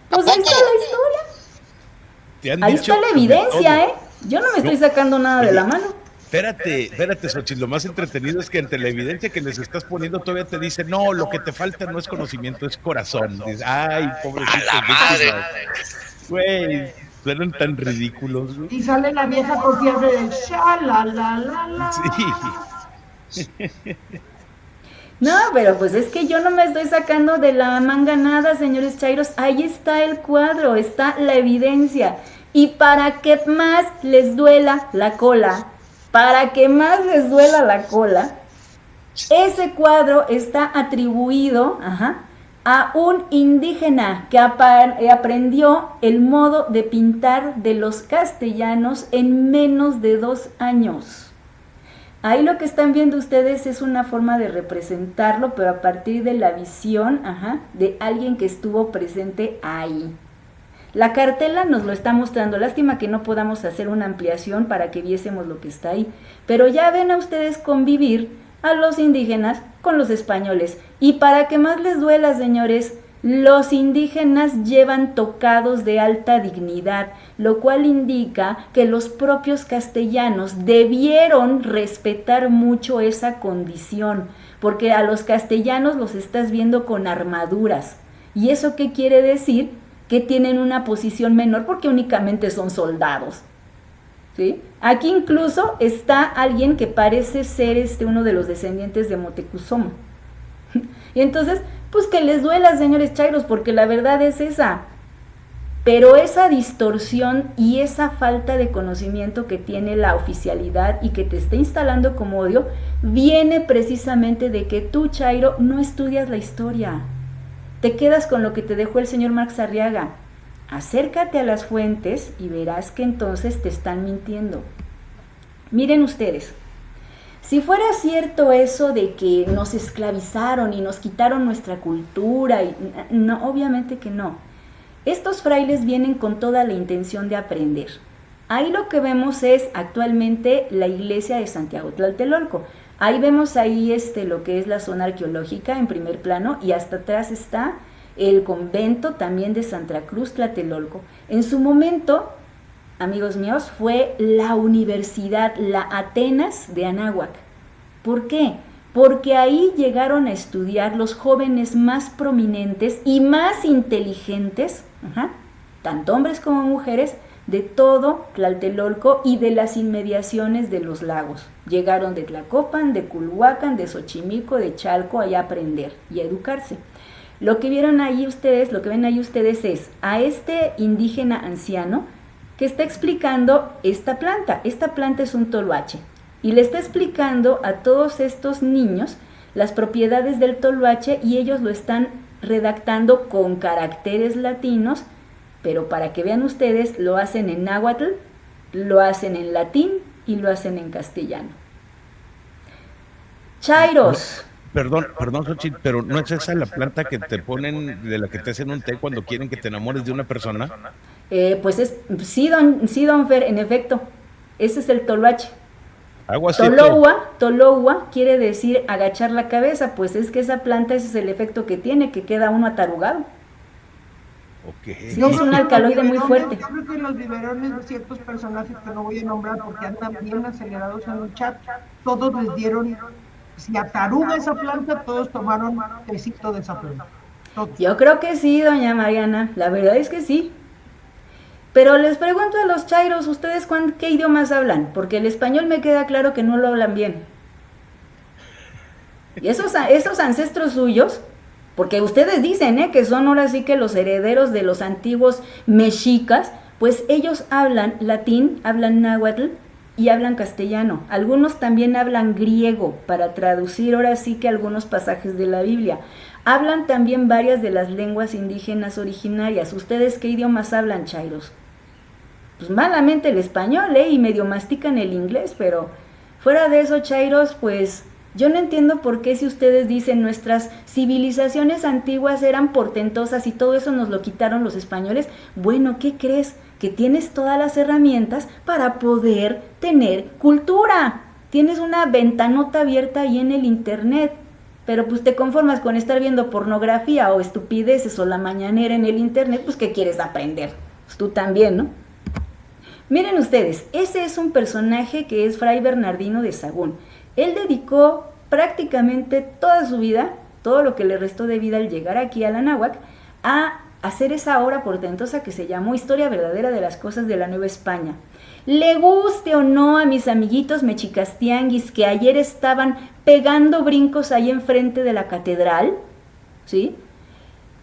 Pues ahí está la historia. Ahí está la evidencia, ¿eh? Yo no me estoy sacando nada de la mano. Espérate, Xochitl, lo más entretenido es que ante la evidencia que les estás poniendo todavía te dice, no, lo que te falta no es conocimiento, es corazón. Dices, ay, pobrecito. ¡A la madre! Güey, suenan tan ridículos. ¿No? Y sale la vieja confiable del la. Sí. No, pero pues es que yo no me estoy sacando de la manga nada, señores chairos. Ahí está el cuadro, está la evidencia. Y para que más les duela la cola, ese cuadro está atribuido a un indígena que aprendió el modo de pintar de los castellanos en menos de 2 años. Ahí lo que están viendo ustedes es una forma de representarlo, pero a partir de la visión de alguien que estuvo presente ahí. La cartela nos lo está mostrando, lástima que no podamos hacer una ampliación para que viésemos lo que está ahí, pero ya ven a ustedes convivir a los indígenas con los españoles. Y para que más les duela, señores, los indígenas llevan tocados de alta dignidad, lo cual indica que los propios castellanos debieron respetar mucho esa condición, porque a los castellanos los estás viendo con armaduras. ¿Y eso qué quiere decir? Que tienen una posición menor porque únicamente son soldados. ¿Sí? Aquí incluso está alguien que parece ser uno de los descendientes de Moctezuma. Y entonces, pues que les duela, señores chairos, porque la verdad es esa. Pero esa distorsión y esa falta de conocimiento que tiene la oficialidad y que te está instalando como odio, viene precisamente de que tú, chairo, no estudias la historia. Te quedas con lo que te dejó el señor Marx Arriaga. Acércate a las fuentes y verás que entonces te están mintiendo. Miren ustedes, si fuera cierto eso de que nos esclavizaron y nos quitaron nuestra cultura, no, obviamente que no. Estos frailes vienen con toda la intención de aprender. Ahí lo que vemos es actualmente la iglesia de Santiago Tlatelolco. Ahí vemos ahí lo que es la zona arqueológica en primer plano y hasta atrás está el convento también de Santa Cruz Tlatelolco. En su momento, amigos míos, fue la universidad, la Atenas de Anáhuac. ¿Por qué? Porque ahí llegaron a estudiar los jóvenes más prominentes y más inteligentes, tanto hombres como mujeres, de todo Tlatelolco y de las inmediaciones de los lagos. Llegaron de Tlacopan, de Culhuacán, de Xochimilco, de Chalco, allá a aprender y a educarse. Lo que ven ahí ustedes es a este indígena anciano que está explicando esta planta. Esta planta es un toloache y le está explicando a todos estos niños las propiedades del toloache y ellos lo están redactando con caracteres latinos, pero para que vean ustedes, lo hacen en náhuatl, lo hacen en latín y lo hacen en castellano. Chairos, Perdón, Xochitl, pero ¿no es esa la planta que te ponen, de la que te hacen un té cuando quieren que te enamores de una persona? Pues sí, don Fer, en efecto, ese es el toloache. Aguacito. Tolowa quiere decir agachar la cabeza, pues es que esa planta ese es el efecto que tiene, que queda uno atarugado. Ok. Sí, es un alcaloide muy fuerte. Yo creo que los biberones de ciertos personajes que no voy a nombrar porque andan bien acelerados en el chat, todos les dieron, si ataruga esa planta, todos tomaron tecito de esa planta. Todos. Yo creo que sí, doña Mariana, la verdad es que sí. Pero les pregunto a los chairos, ¿ustedes qué idiomas hablan? Porque el español me queda claro que no lo hablan bien. Y esos ancestros suyos, porque ustedes dicen que son ahora sí que los herederos de los antiguos mexicas, pues ellos hablan latín, hablan náhuatl y hablan castellano. Algunos también hablan griego para traducir ahora sí que algunos pasajes de la Biblia. Hablan también varias de las lenguas indígenas originarias. ¿Ustedes qué idiomas hablan, chairos? Pues malamente el español, y medio mastican el inglés, pero fuera de eso, chairos, pues yo no entiendo por qué si ustedes dicen nuestras civilizaciones antiguas eran portentosas y todo eso nos lo quitaron los españoles. Bueno, ¿qué crees? Que tienes todas las herramientas para poder tener cultura. Tienes una ventanota abierta ahí en el internet, pero pues te conformas con estar viendo pornografía o estupideces o la mañanera en el internet, pues ¿qué quieres aprender? Pues tú también, ¿no? Miren ustedes, ese es un personaje que es Fray Bernardino de Sahagún. Él dedicó prácticamente toda su vida, todo lo que le restó de vida al llegar aquí a la Náhuac, a hacer esa obra portentosa que se llamó Historia Verdadera de las Cosas de la Nueva España. Le guste o no a mis amiguitos mexicastianguis que ayer estaban pegando brincos ahí enfrente de la catedral, ¿sí?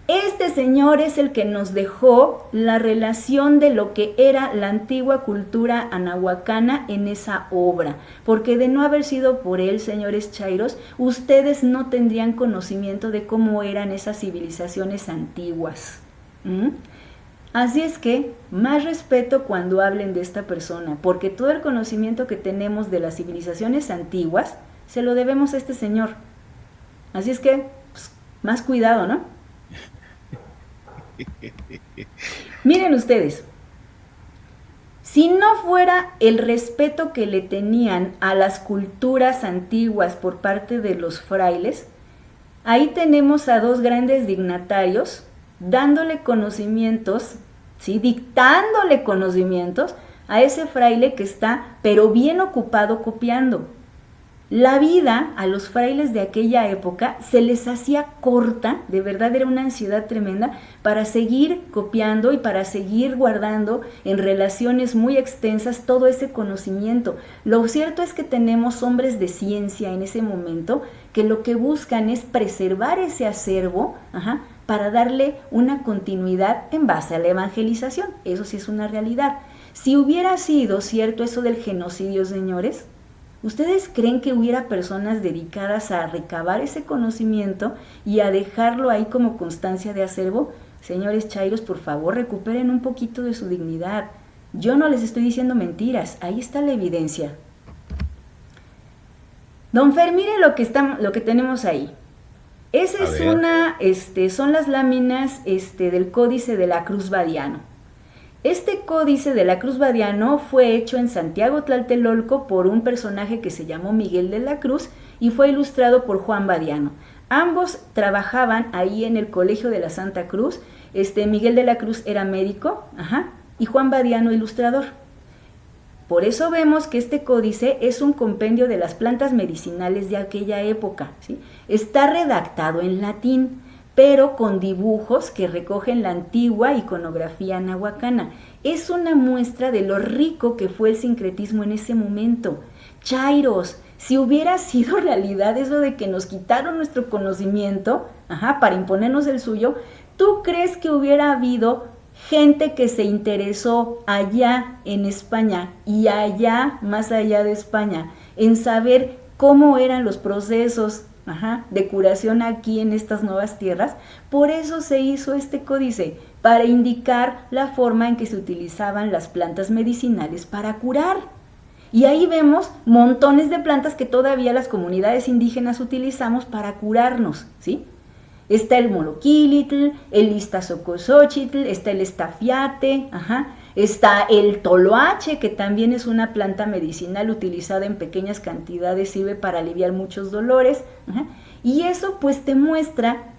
Este señor es el que nos dejó la relación de lo que era la antigua cultura anahuacana en esa obra, porque de no haber sido por él, señores chairos, ustedes no tendrían conocimiento de cómo eran esas civilizaciones antiguas. Así es que, más respeto cuando hablen de esta persona, porque todo el conocimiento que tenemos de las civilizaciones antiguas se lo debemos a este señor. Así es que, pues, más cuidado, ¿no? Miren ustedes, si no fuera el respeto que le tenían a las culturas antiguas por parte de los frailes, ahí tenemos a dos grandes dignatarios dándole conocimientos, ¿sí? Dictándole conocimientos a ese fraile que está, pero bien ocupado copiando. La vida a los frailes de aquella época se les hacía corta, de verdad era una ansiedad tremenda, para seguir copiando y para seguir guardando en relaciones muy extensas todo ese conocimiento. Lo cierto es que tenemos hombres de ciencia en ese momento que lo que buscan es preservar ese acervo, para darle una continuidad en base a la evangelización. Eso sí es una realidad. Si hubiera sido cierto eso del genocidio, señores, ¿ustedes creen que hubiera personas dedicadas a recabar ese conocimiento y a dejarlo ahí como constancia de acervo? Señores chairos, por favor, recuperen un poquito de su dignidad. Yo no les estoy diciendo mentiras, ahí está la evidencia. Don Fer, mire lo que tenemos ahí. Esa son las láminas del Códice de la Cruz Badiano. Este Códice de la Cruz Badiano fue hecho en Santiago Tlatelolco por un personaje que se llamó Miguel de la Cruz y fue ilustrado por Juan Badiano. Ambos trabajaban ahí en el Colegio de la Santa Cruz. Miguel de la Cruz era médico, y Juan Badiano ilustrador. Por eso vemos que este códice es un compendio de las plantas medicinales de aquella época, ¿sí? Está redactado en latín, pero con dibujos que recogen la antigua iconografía nahuacana. Es una muestra de lo rico que fue el sincretismo en ese momento. Chairos, si hubiera sido realidad eso de que nos quitaron nuestro conocimiento, para imponernos el suyo, ¿tú crees que hubiera habido gente que se interesó allá en España y allá, más allá de España, en saber cómo eran los procesos de curación aquí en estas nuevas tierras? Por eso se hizo este códice, para indicar la forma en que se utilizaban las plantas medicinales para curar. Y ahí vemos montones de plantas que todavía las comunidades indígenas utilizamos para curarnos, ¿sí? Está el moloquilitl, el iztazocosochitl, está el estafiate, está el toloache, que también es una planta medicinal utilizada en pequeñas cantidades, sirve para aliviar muchos dolores, y eso pues te muestra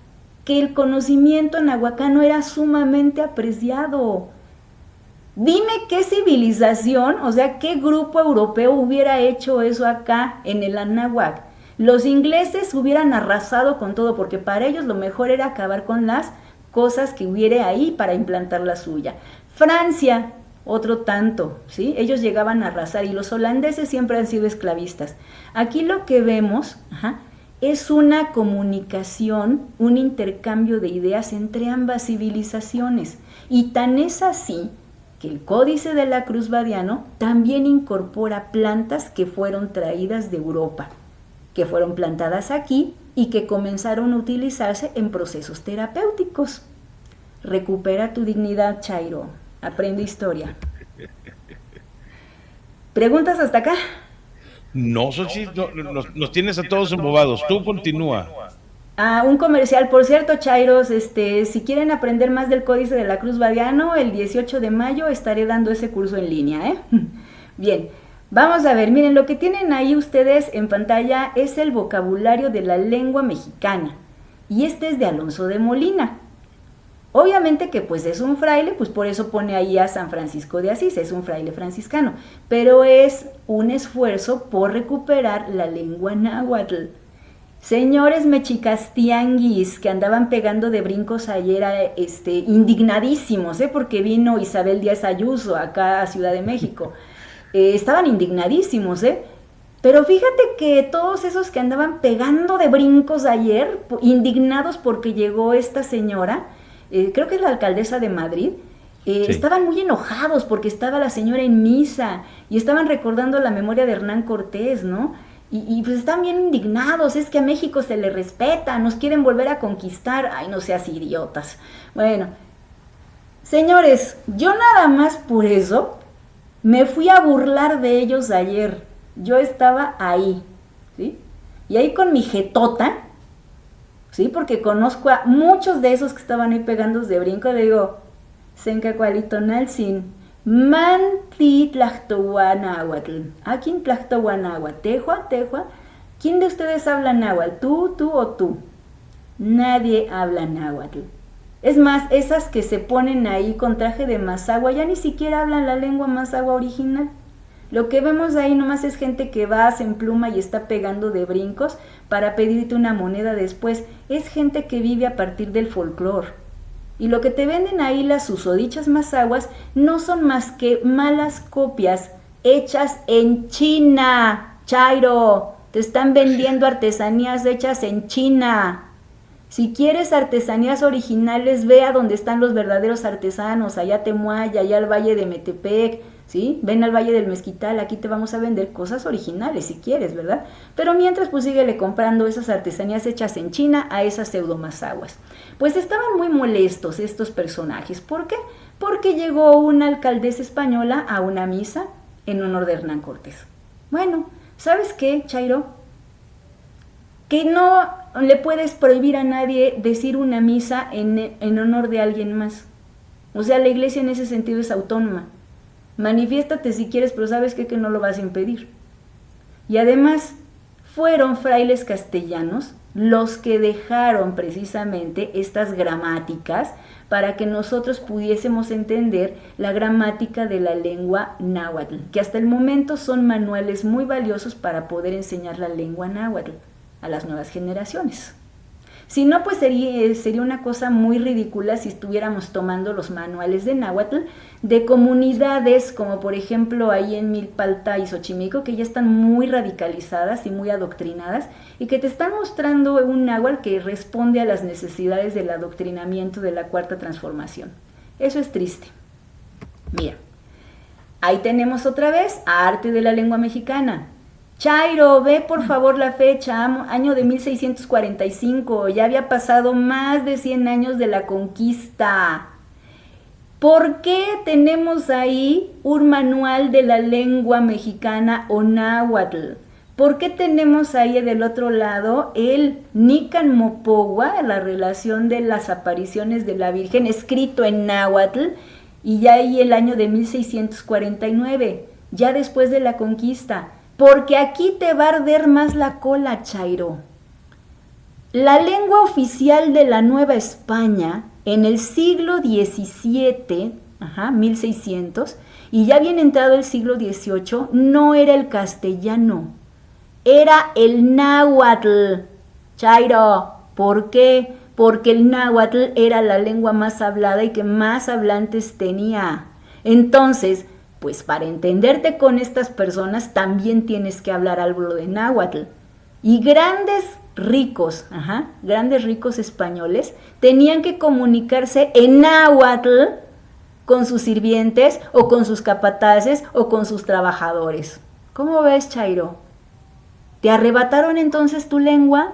que el conocimiento nahuacano era sumamente apreciado. Dime qué civilización, o sea, qué grupo europeo hubiera hecho eso acá en el Anáhuac. Los ingleses hubieran arrasado con todo, porque para ellos lo mejor era acabar con las cosas que hubiera ahí para implantar la suya. Francia, otro tanto, ¿sí? Ellos llegaban a arrasar, y los holandeses siempre han sido esclavistas. Aquí lo que vemos es una comunicación, un intercambio de ideas entre ambas civilizaciones, y tan es así que el Códice de la Cruz Badiano también incorpora plantas que fueron traídas de Europa, que fueron plantadas aquí y que comenzaron a utilizarse en procesos terapéuticos. Recupera tu dignidad, Chairo. Aprende historia. ¿Preguntas hasta acá? No, Xochitl, nos tienes a todos embobados. Tú continúa. Un comercial, por cierto, Chairos, si quieren aprender más del Códice de la Cruz Badiano, el 18 de mayo estaré dando ese curso en línea, ¿eh? Bien, vamos a ver, miren, lo que tienen ahí ustedes en pantalla es el vocabulario de la lengua mexicana, y este es de Alonso de Molina. Obviamente que pues es un fraile, pues por eso pone ahí a San Francisco de Asís, es un fraile franciscano, pero es un esfuerzo por recuperar la lengua náhuatl. Señores mexicastianguis que andaban pegando de brincos ayer, indignadísimos, porque vino Isabel Díaz Ayuso acá a Ciudad de México, estaban indignadísimos, pero fíjate que todos esos que andaban pegando de brincos ayer, indignados porque llegó esta señora, creo que es la alcaldesa de Madrid, sí. Estaban muy enojados porque estaba la señora en misa y estaban recordando la memoria de Hernán Cortés, ¿no? Y pues están bien indignados, es que a México se le respeta, nos quieren volver a conquistar. Ay, no seas idiotas. Bueno, señores, yo nada más por eso me fui a burlar de ellos ayer. Yo estaba ahí, ¿sí? Y ahí con mi jetota, ¿sí? Porque conozco a muchos de esos que estaban ahí pegando de brinco, le digo, Sencacualitonalsin, Manti Tlactohuanáhuatl. Aquí en Tlactohuanáhuatl, Tejua, ¿quién de ustedes habla náhuatl? ¿Tú o tú? Nadie habla náhuatl. Es más, esas que se ponen ahí con traje de mazahua ya ni siquiera hablan la lengua mazahua original. Lo que vemos ahí nomás es gente que va, se empluma y está pegando de brincos para pedirte una moneda después. Es gente que vive a partir del folclore. Y lo que te venden ahí las susodichas mazahuas no son más que malas copias hechas en China. Chairo, te están vendiendo artesanías hechas en China. Si quieres artesanías originales, ve a donde están los verdaderos artesanos, allá a Temuaya, allá al Valle de Metepec, ¿sí? Ven al Valle del Mezquital, aquí te vamos a vender cosas originales si quieres, ¿verdad? Pero mientras, pues síguele comprando esas artesanías hechas en China a esas pseudomazahuas. Pues estaban muy molestos estos personajes. ¿Por qué? Porque llegó una alcaldesa española a una misa en honor de Hernán Cortés. Bueno, ¿sabes qué, Chairo? Que no le puedes prohibir a nadie decir una misa en honor de alguien más. O sea, la iglesia en ese sentido es autónoma. Manifiéstate si quieres, pero sabes que no lo vas a impedir. Y además, fueron frailes castellanos los que dejaron precisamente estas gramáticas para que nosotros pudiésemos entender la gramática de la lengua náhuatl, que hasta el momento son manuales muy valiosos para poder enseñar la lengua náhuatl a las nuevas generaciones. Si no, pues sería una cosa muy ridícula si estuviéramos tomando los manuales de náhuatl de comunidades como por ejemplo ahí en Milpalta y Xochimilco, que ya están muy radicalizadas y muy adoctrinadas y que te están mostrando un náhuatl que responde a las necesidades del adoctrinamiento de la Cuarta Transformación. Eso es triste. Mira, ahí tenemos otra vez Arte de la Lengua Mexicana. Chairo, ve por favor la fecha, año de 1645, ya había pasado más de 100 años de la conquista. ¿Por qué tenemos ahí un manual de la lengua mexicana o náhuatl? ¿Por qué tenemos ahí del otro lado el Nican Mopogua, la relación de las apariciones de la Virgen, escrito en náhuatl, y ya ahí el año de 1649, ya después de la conquista? Porque aquí te va a arder más la cola, Chairo. La lengua oficial de la Nueva España en el siglo XVII, 1600, y ya bien entrado el siglo XVIII, no era el castellano, era el náhuatl. Chairo, ¿por qué? Porque el náhuatl era la lengua más hablada y que más hablantes tenía. Entonces, pues para entenderte con estas personas también tienes que hablar algo de náhuatl. Y grandes ricos españoles tenían que comunicarse en náhuatl con sus sirvientes o con sus capataces o con sus trabajadores. ¿Cómo ves, Chairo? ¿Te arrebataron entonces tu lengua?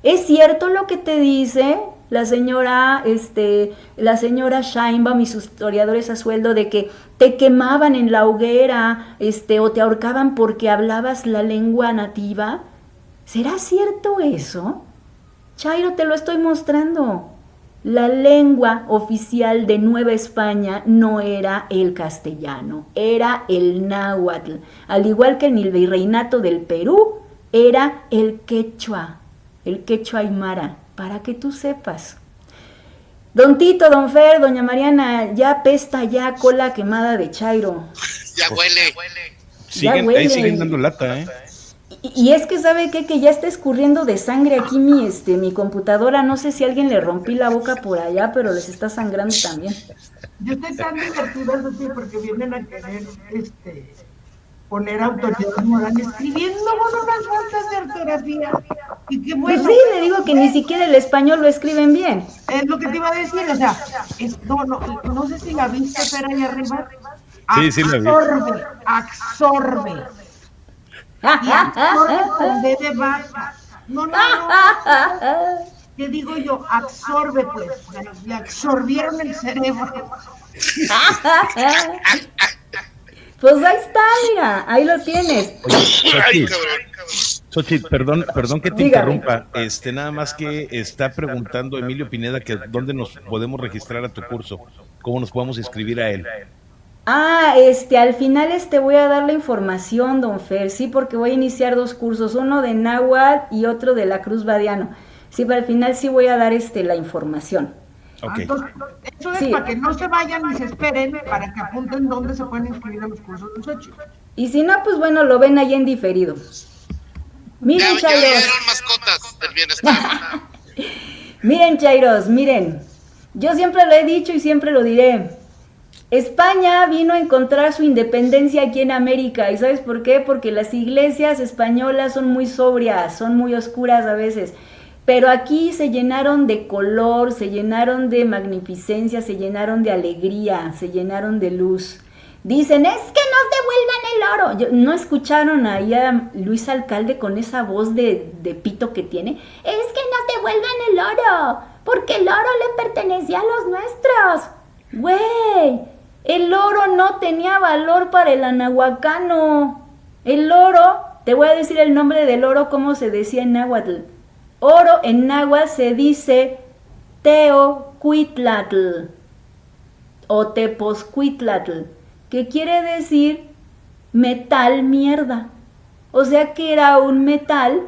¿Es cierto lo que te dice la señora Sheinbaum y sus historiadores a sueldo de que te quemaban en la hoguera, o te ahorcaban porque hablabas la lengua nativa? ¿Será cierto eso? Chairo, te lo estoy mostrando. La lengua oficial de Nueva España no era el castellano, era el náhuatl. Al igual que en el virreinato del Perú, era el quechua aymara, para que tú sepas. Don Tito, don Fer, doña Mariana, ya apesta ya cola quemada de Chairo. Ya huele. Ahí siguen dando lata, ¿eh? Y es que, ¿sabe qué? Que ya está escurriendo de sangre aquí mi computadora. No sé si a alguien le rompí la boca por allá, pero les está sangrando también. Yo estoy tan divertida, sí, porque vienen a querer poner autoridad moral escribiendo con unas faltas de ortografía. Y qué bueno. Pues sí, le digo que ni siquiera el español lo escriben bien. Es lo que te iba a decir, o sea, no sé si la viste, pero ahí arriba. Sí, la vi. Absorbe. Y absorbe con B de vaca. No. ¿Qué digo yo? Absorbe, pues. Le absorbieron el cerebro. Pues ahí está, mira, ahí lo tienes. Xochitl, perdón que te interrumpa. Nada más que está preguntando Emilio Pineda que dónde nos podemos registrar a tu curso, cómo nos podemos inscribir a él. Al final voy a dar la información, don Fer, sí, porque voy a iniciar 2 cursos, uno de náhuatl y otro de la Cruz Badiano. Sí, pero al final sí voy a dar la información. Okay. Entonces, eso es sí, para que no se vayan ni se esperen, para que apunten dónde se pueden inscribir a los cursos de Xochitl. Y si no, pues bueno, lo ven ahí en diferido. Miren, ya Chairos. vieron mascotas del bienestar. Miren, Chairos, miren. Yo siempre lo he dicho y siempre lo diré. España vino a encontrar su independencia aquí en América. ¿Y sabes por qué? Porque las iglesias españolas son muy sobrias, son muy oscuras a veces. Pero aquí se llenaron de color, se llenaron de magnificencia, se llenaron de alegría, se llenaron de luz. Dicen, es que nos devuelvan el oro. ¿No escucharon ahí a Luis Alcalde con esa voz de pito que tiene? Es que nos devuelvan el oro, porque el oro le pertenecía a los nuestros. Güey, el oro no tenía valor para el anahuacano. El oro, te voy a decir el nombre del oro, cómo se decía en náhuatl. Oro en náhuatl se dice Teocuitlatl o Tepozcuitlatl, que quiere decir metal mierda. O sea que era un metal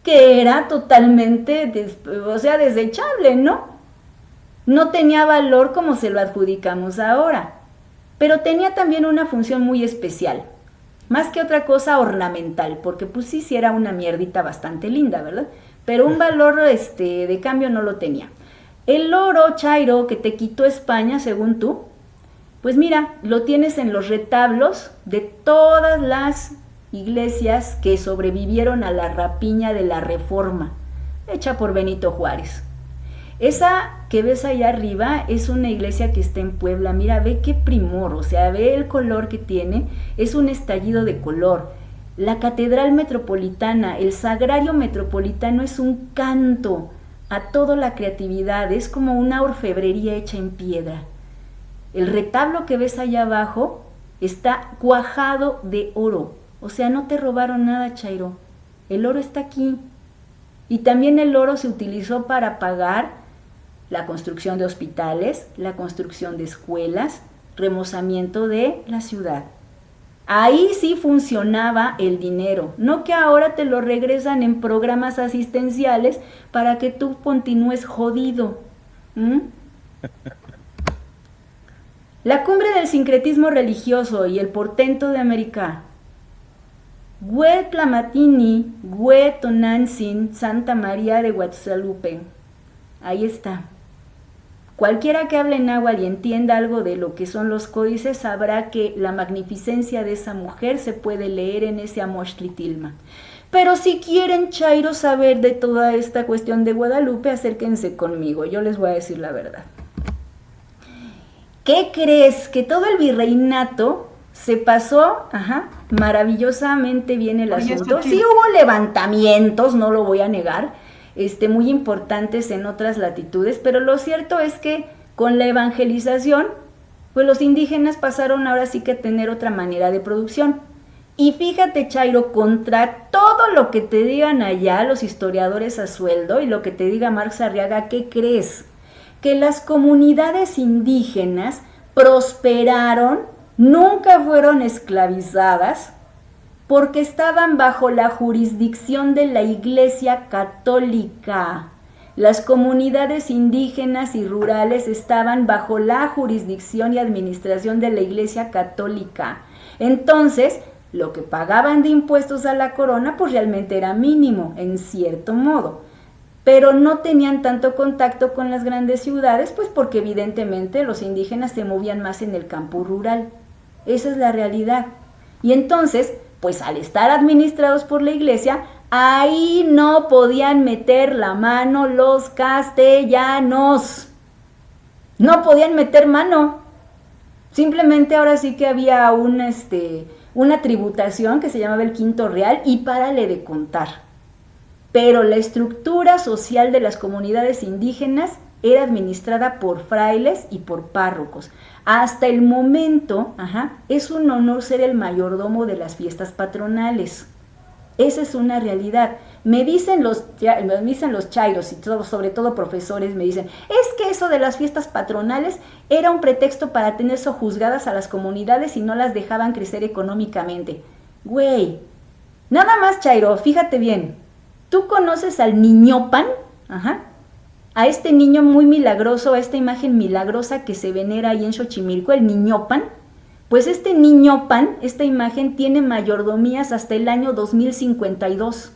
que era totalmente, desechable, ¿no? No tenía valor como se lo adjudicamos ahora, pero tenía también una función muy especial, más que otra cosa ornamental, porque pues sí era una mierdita bastante linda, ¿verdad? Pero un valor de cambio no lo tenía. El oro, Chairo, que te quitó España, según tú, pues mira, lo tienes en los retablos de todas las iglesias que sobrevivieron a la rapiña de la Reforma, hecha por Benito Juárez. Esa que ves allá arriba es una iglesia que está en Puebla. Mira, ve qué primor, o sea, ve el color que tiene, es un estallido de color. La Catedral Metropolitana, el Sagrario Metropolitano es un canto a toda la creatividad, es como una orfebrería hecha en piedra. El retablo que ves allá abajo está cuajado de oro. O sea, no te robaron nada, Chairo. El oro está aquí. Y también el oro se utilizó para pagar la construcción de hospitales, la construcción de escuelas, remozamiento de la ciudad. Ahí sí funcionaba el dinero, no que ahora te lo regresan en programas asistenciales para que tú continúes jodido. La cumbre del sincretismo religioso y el portento de América. Gue Tlamatini, Gue Tonantzin, Santa María de Guadalupe. Ahí está. Cualquiera que hable náhuatl y entienda algo de lo que son los códices sabrá que la magnificencia de esa mujer se puede leer en ese Amoxtlitilma. Pero si quieren, Chairo, saber de toda esta cuestión de Guadalupe, acérquense conmigo, yo les voy a decir la verdad. ¿Qué crees? Que todo el virreinato se pasó, maravillosamente bien el asunto. Sí hubo levantamientos, no lo voy a negar, muy importantes en otras latitudes, pero lo cierto es que con la evangelización, pues los indígenas pasaron ahora sí que a tener otra manera de producción. Y fíjate, Chairo, contra todo lo que te digan allá los historiadores a sueldo y lo que te diga Marx Arriaga, ¿qué crees? Que las comunidades indígenas prosperaron, nunca fueron esclavizadas, porque estaban bajo la jurisdicción de la Iglesia Católica. Las comunidades indígenas y rurales estaban bajo la jurisdicción y administración de la Iglesia Católica. Entonces, lo que pagaban de impuestos a la corona, pues realmente era mínimo, en cierto modo. Pero no tenían tanto contacto con las grandes ciudades, pues porque evidentemente los indígenas se movían más en el campo rural. Esa es la realidad. Y entonces, pues al estar administrados por la iglesia, ahí no podían meter la mano los castellanos. No podían meter mano. Simplemente ahora sí que había una tributación que se llamaba el quinto real y párale de contar. Pero la estructura social de las comunidades indígenas era administrada por frailes y por párrocos. Hasta el momento, es un honor ser el mayordomo de las fiestas patronales. Esa es una realidad. Me dicen los chairos y sobre todo profesores, me dicen, es que eso de las fiestas patronales era un pretexto para tener sojuzgadas a las comunidades y no las dejaban crecer económicamente. Güey, nada más, Chairo, fíjate bien. ¿Tú conoces al Niñopan? A este niño muy milagroso, a esta imagen milagrosa que se venera ahí en Xochimilco, el Niñopan. Pues este Niñopan, esta imagen tiene mayordomías hasta el año 2052.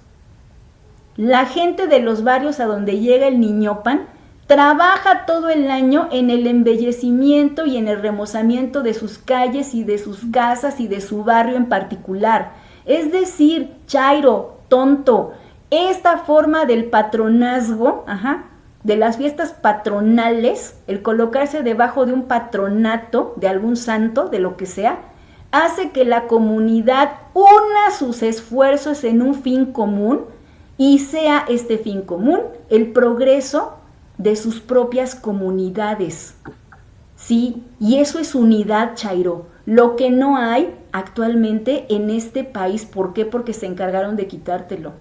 La gente de los barrios a donde llega el Niñopan trabaja todo el año en el embellecimiento y en el remozamiento de sus calles y de sus casas y de su barrio en particular. Es decir, Chairo, tonto, esta forma del patronazgo, de las fiestas patronales, el colocarse debajo de un patronato, de algún santo, de lo que sea, hace que la comunidad una sus esfuerzos en un fin común y sea este fin común el progreso de sus propias comunidades. Sí, y eso es unidad, Chairo. Lo que no hay actualmente en este país, ¿por qué? Porque se encargaron de quitártelo.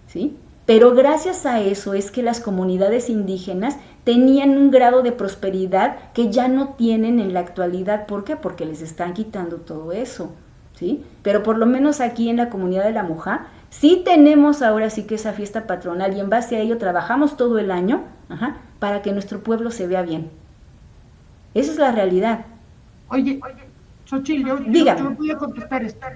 ¿Sí? Pero gracias a eso es que las comunidades indígenas tenían un grado de prosperidad que ya no tienen en la actualidad. ¿Por qué? Porque les están quitando todo eso, ¿sí? Pero por lo menos aquí en la comunidad de La Moja, sí tenemos ahora sí que esa fiesta patronal y en base a ello trabajamos todo el año, para que nuestro pueblo se vea bien. Esa es la realidad. Oye, Xochitl, yo no voy a contestar esto.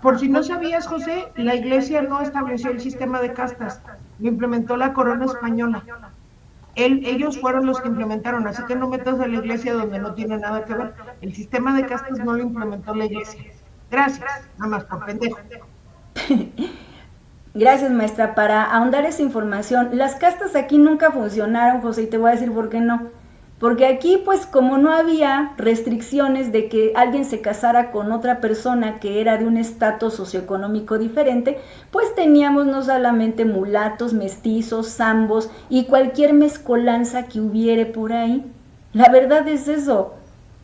Por si no sabías, José, la iglesia no estableció el sistema de castas, lo implementó la corona española. Ellos fueron los que implementaron, así que no metas a la iglesia donde no tiene nada que ver. El sistema de castas no lo implementó la iglesia. Gracias, nada más por pendejo. Gracias, maestra. Para ahondar esa información, las castas aquí nunca funcionaron, José, y te voy a decir por qué no. Porque aquí, pues, como no había restricciones de que alguien se casara con otra persona que era de un estatus socioeconómico diferente, pues teníamos no solamente mulatos, mestizos, zambos y cualquier mezcolanza que hubiere por ahí. La verdad es eso.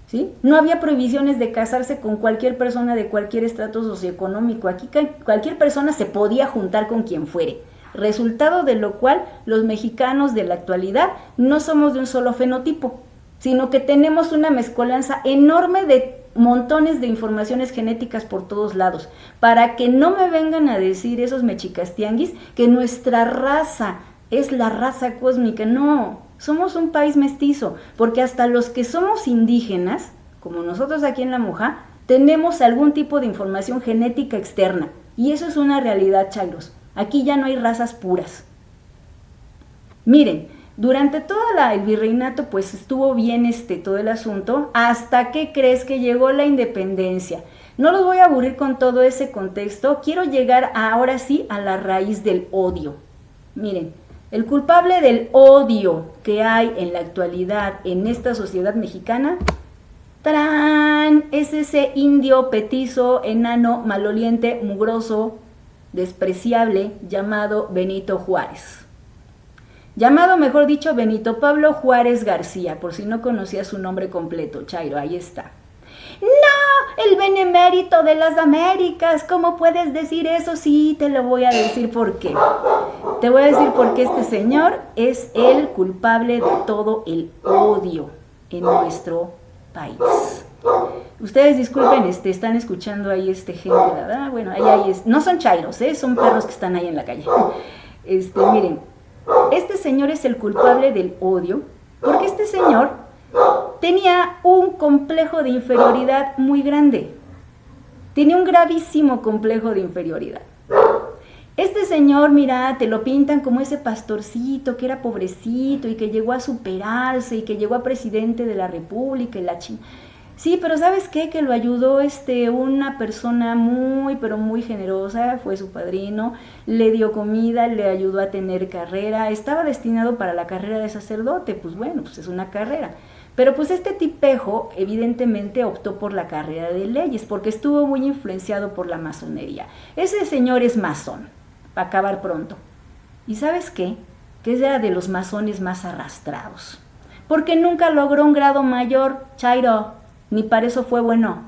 ¿sí? No había prohibiciones de casarse con cualquier persona de cualquier estrato socioeconómico. Aquí cualquier persona se podía juntar con quien fuere. Resultado de lo cual los mexicanos de la actualidad no somos de un solo fenotipo, sino que tenemos una mezcolanza enorme de montones de informaciones genéticas por todos lados, para que no me vengan a decir esos mexicastianguis que nuestra raza es la raza cósmica. No, somos un país mestizo, porque hasta los que somos indígenas, como nosotros aquí en La Moja, tenemos algún tipo de información genética externa, y eso es una realidad, chairos. Aquí ya no hay razas puras. Miren, durante todo el virreinato pues estuvo bien todo el asunto, hasta que crees que llegó la independencia. No los voy a aburrir con todo ese contexto, quiero llegar ahora sí a la raíz del odio. Miren, el culpable del odio que hay en la actualidad en esta sociedad mexicana, ¡tarán!, es ese indio petizo, enano, maloliente, mugroso, despreciable, llamado Benito Juárez. Llamado, mejor dicho, Benito Pablo Juárez García, por si no conocía su nombre completo, chairo, ahí está. ¡No! ¡El benemérito de las Américas! ¿Cómo puedes decir eso? Sí, te lo voy a decir por qué. Te voy a decir por qué este señor es el culpable de todo el odio en nuestro país. Ustedes disculpen, están escuchando ahí gente, ¿verdad? Bueno, ahí no son chairos, son perros que están ahí en la calle. Miren, este señor es el culpable del odio, porque este señor tenía un complejo de inferioridad muy grande. Tenía un gravísimo complejo de inferioridad. Este señor, mira, te lo pintan como ese pastorcito que era pobrecito y que llegó a superarse y que llegó a presidente de la República y la chingada. Sí, pero ¿sabes qué? Que lo ayudó una persona muy, pero muy generosa, fue su padrino, le dio comida, le ayudó a tener carrera, estaba destinado para la carrera de sacerdote, pues bueno, pues es una carrera. Pero pues este tipejo evidentemente optó por la carrera de leyes, porque estuvo muy influenciado por la masonería. Ese señor es masón, para acabar pronto. ¿Y sabes qué? Que era de los masones más arrastrados, porque nunca logró un grado mayor, chairo. Ni para eso fue bueno.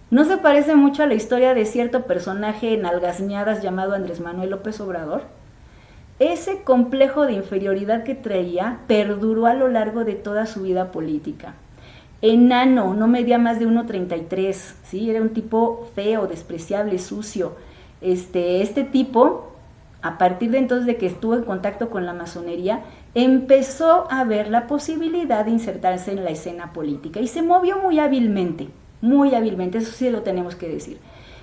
¿No se parece mucho a la historia de cierto personaje en algasñadas llamado Andrés Manuel López Obrador? Ese complejo de inferioridad que traía perduró a lo largo de toda su vida política. Enano, no medía más de 1.33, ¿sí? Era un tipo feo, despreciable, sucio. Este tipo, a partir de entonces de que estuvo en contacto con la masonería, empezó a ver la posibilidad de insertarse en la escena política y se movió muy hábilmente, eso sí lo tenemos que decir.